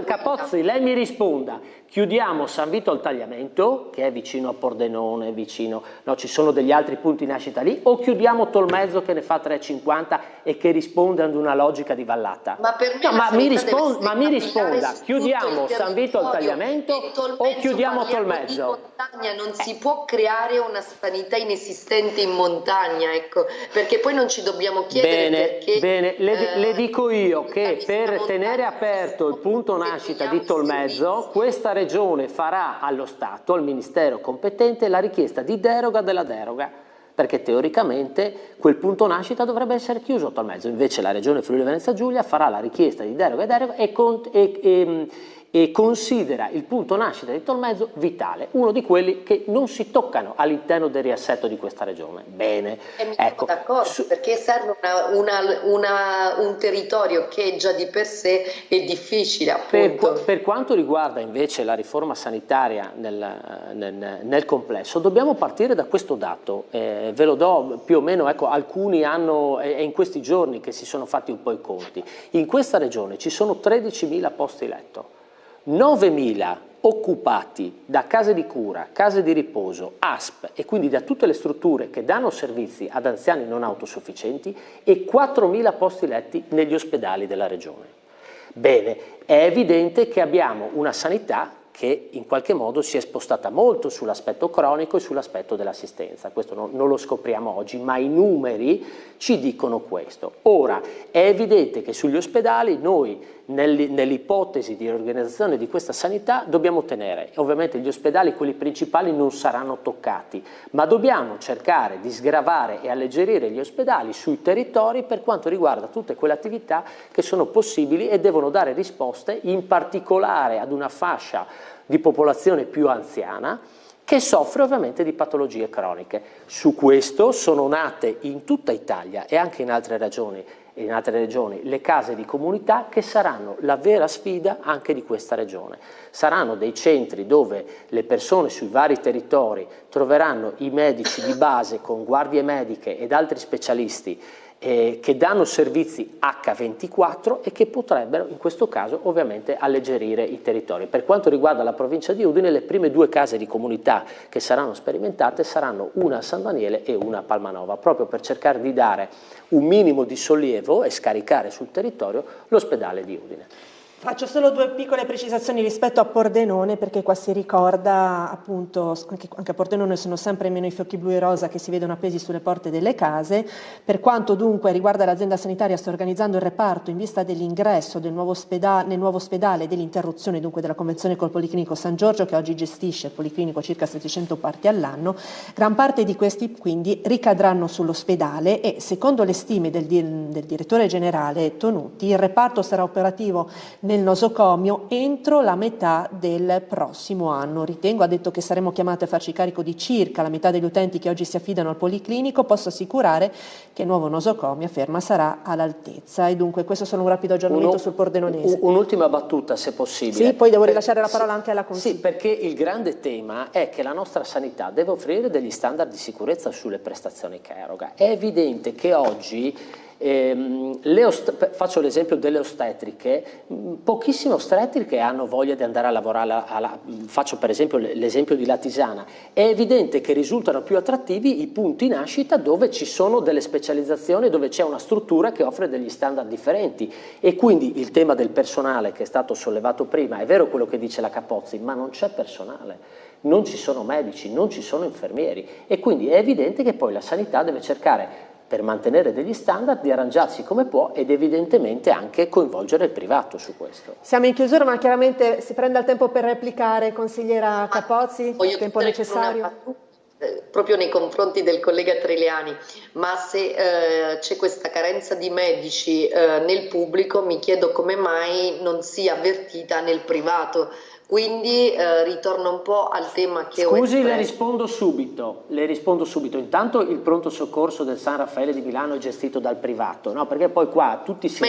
Capozzi, lei mi risponda, chiudiamo San Vito al Tagliamento, che è vicino a Pordenone, ci sono degli altri punti nascita lì, o chiudiamo Tolmezzo che ne fa 350 e che risponde ad una logica di vallata? Ma per me mi risponda, chiudiamo San Vito al Tagliamento o chiudiamo Tolmezzo? In montagna non si può creare una sanità inesistente in montagna, ecco, perché poi non ci dobbiamo chiedere Bene, le dico io che per tenere aperto il punto nascita di Tolmezzo, questa regione farà allo Stato, al Ministero competente, la richiesta di deroga della deroga, perché teoricamente quel punto nascita dovrebbe essere chiuso a Tolmezzo, invece la regione Friuli Venezia Giulia farà la richiesta di deroga e considera il punto nascita di Tolmezzo vitale, uno di quelli che non si toccano all'interno del riassetto di questa regione. Bene, ecco, d'accordo, perché serve un territorio che già di per sé è difficile, appunto. Per quanto riguarda invece la riforma sanitaria nel complesso, dobbiamo partire da questo dato, ve lo do più o meno, ecco, alcuni hanno, è in questi giorni che si sono fatti un po' i conti. In questa regione ci sono 13.000 posti letto. 9.000 occupati da case di cura, case di riposo, ASP e quindi da tutte le strutture che danno servizi ad anziani non autosufficienti e 4.000 posti letti negli ospedali della regione. Bene, è evidente che abbiamo una sanità che in qualche modo si è spostata molto sull'aspetto cronico e sull'aspetto dell'assistenza. Questo non lo scopriamo oggi, ma i numeri ci dicono questo. Ora, è evidente che sugli ospedali noi, nell'ipotesi di organizzazione di questa sanità, dobbiamo tenere, ovviamente gli ospedali, quelli principali, non saranno toccati, ma dobbiamo cercare di sgravare e alleggerire gli ospedali sui territori per quanto riguarda tutte quelle attività che sono possibili e devono dare risposte in particolare ad una fascia di popolazione più anziana che soffre ovviamente di patologie croniche. Su questo sono nate in tutta Italia e anche in altre regioni le case di comunità che saranno la vera sfida anche di questa regione. Saranno dei centri dove le persone sui vari territori troveranno i medici di base con guardie mediche ed altri specialisti che danno servizi H24 e che potrebbero in questo caso ovviamente alleggerire i territori. Per quanto riguarda la provincia di Udine, le prime due case di comunità che saranno sperimentate saranno una a San Daniele e una a Palmanova, proprio per cercare di dare un minimo di sollievo e scaricare sul territorio l'ospedale di Udine. Faccio solo due piccole precisazioni rispetto a Pordenone, perché qua si ricorda appunto, anche a Pordenone sono sempre meno i fiocchi blu e rosa che si vedono appesi sulle porte delle case. Per quanto dunque riguarda l'azienda sanitaria, sta organizzando il reparto in vista dell'ingresso nel nuovo ospedale e dell'interruzione dunque della convenzione col Policlinico San Giorgio, che oggi gestisce il Policlinico circa 700 parti all'anno. Gran parte di questi quindi ricadranno sull'ospedale e secondo le stime del direttore generale Tonutti il reparto sarà operativo nel nosocomio entro la metà del prossimo anno. Ritengo, ha detto, che saremo chiamati a farci carico di circa la metà degli utenti che oggi si affidano al policlinico. Posso assicurare che il nuovo nosocomio, afferma, sarà all'altezza. E dunque questo è solo un rapido aggiornamento sul pordenonese. Un'ultima battuta, se possibile. Sì, poi devo rilasciare la parola anche alla Consiglio. Sì, perché il grande tema è che la nostra sanità deve offrire degli standard di sicurezza sulle prestazioni che eroga. È evidente che oggi faccio l'esempio delle ostetriche, pochissime ostetriche hanno voglia di andare a lavorare faccio per esempio l'esempio di Latisana. È evidente che risultano più attrattivi i punti nascita dove ci sono delle specializzazioni, dove c'è una struttura che offre degli standard differenti, e quindi il tema del personale che è stato sollevato prima, è vero quello che dice la Capozzi, ma non c'è personale, non ci sono medici, non ci sono infermieri, e quindi è evidente che poi la sanità deve cercare, per mantenere degli standard, di arrangiarsi come può ed evidentemente anche coinvolgere il privato su questo. Siamo in chiusura, ma chiaramente si prenda il tempo per replicare, consigliera Capozzi, il tempo necessario. Proprio nei confronti del collega Treleani, ma se c'è questa carenza di medici nel pubblico, mi chiedo come mai non sia avvertita nel privato. Quindi ritorno un po' al tema che Scusi, le rispondo subito. Intanto il pronto soccorso del San Raffaele di Milano è gestito dal privato, no? Perché poi qua tutti si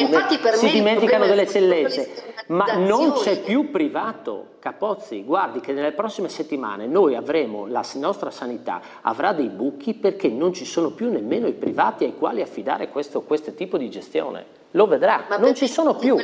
dimenticano delle eccellenze, ma non c'è più privato. Capozzi, guardi che nelle prossime settimane noi avremo, la nostra sanità avrà dei buchi perché non ci sono più nemmeno i privati ai quali affidare questo tipo di gestione. Lo vedrà, non ci sono più.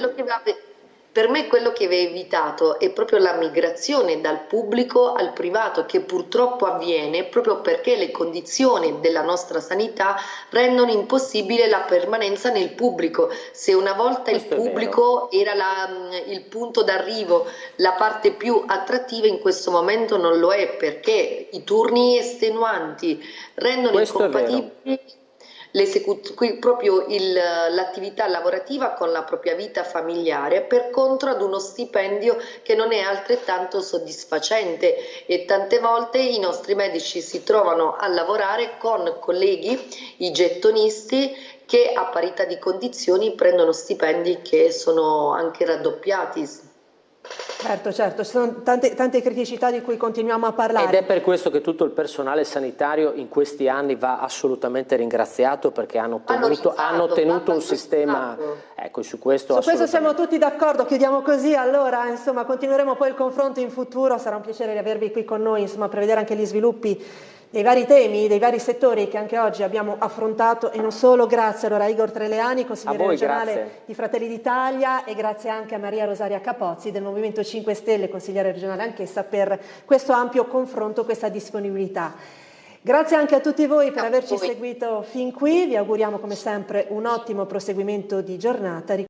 Per me quello che va evitato è proprio la migrazione dal pubblico al privato, che purtroppo avviene proprio perché le condizioni della nostra sanità rendono impossibile la permanenza nel pubblico. Se una volta il pubblico era il punto d'arrivo, la parte più attrattiva, in questo momento non lo è, perché i turni estenuanti rendono incompatibili proprio l'attività lavorativa con la propria vita familiare, per contro ad uno stipendio che non è altrettanto soddisfacente, e tante volte i nostri medici si trovano a lavorare con colleghi, i gettonisti, che a parità di condizioni prendono stipendi che sono anche raddoppiati. Certo, ci sono tante criticità di cui continuiamo a parlare. Ed è per questo che tutto il personale sanitario in questi anni va assolutamente ringraziato, perché hanno tenuto un sistema, ecco, su questo siamo tutti d'accordo. Chiudiamo così, allora, insomma, continueremo poi il confronto in futuro, sarà un piacere riavervi qui con noi, insomma, per vedere anche gli sviluppi dei vari temi, dei vari settori che anche oggi abbiamo affrontato, e non solo. Grazie allora a Igor Treleani, consigliere regionale di Fratelli d'Italia, e grazie anche a Maria Rosaria Capozzi del Movimento 5 Stelle, consigliere regionale anch'essa, per questo ampio confronto, questa disponibilità. Grazie anche a tutti voi per averci seguito fin qui, vi auguriamo come sempre un ottimo proseguimento di giornata.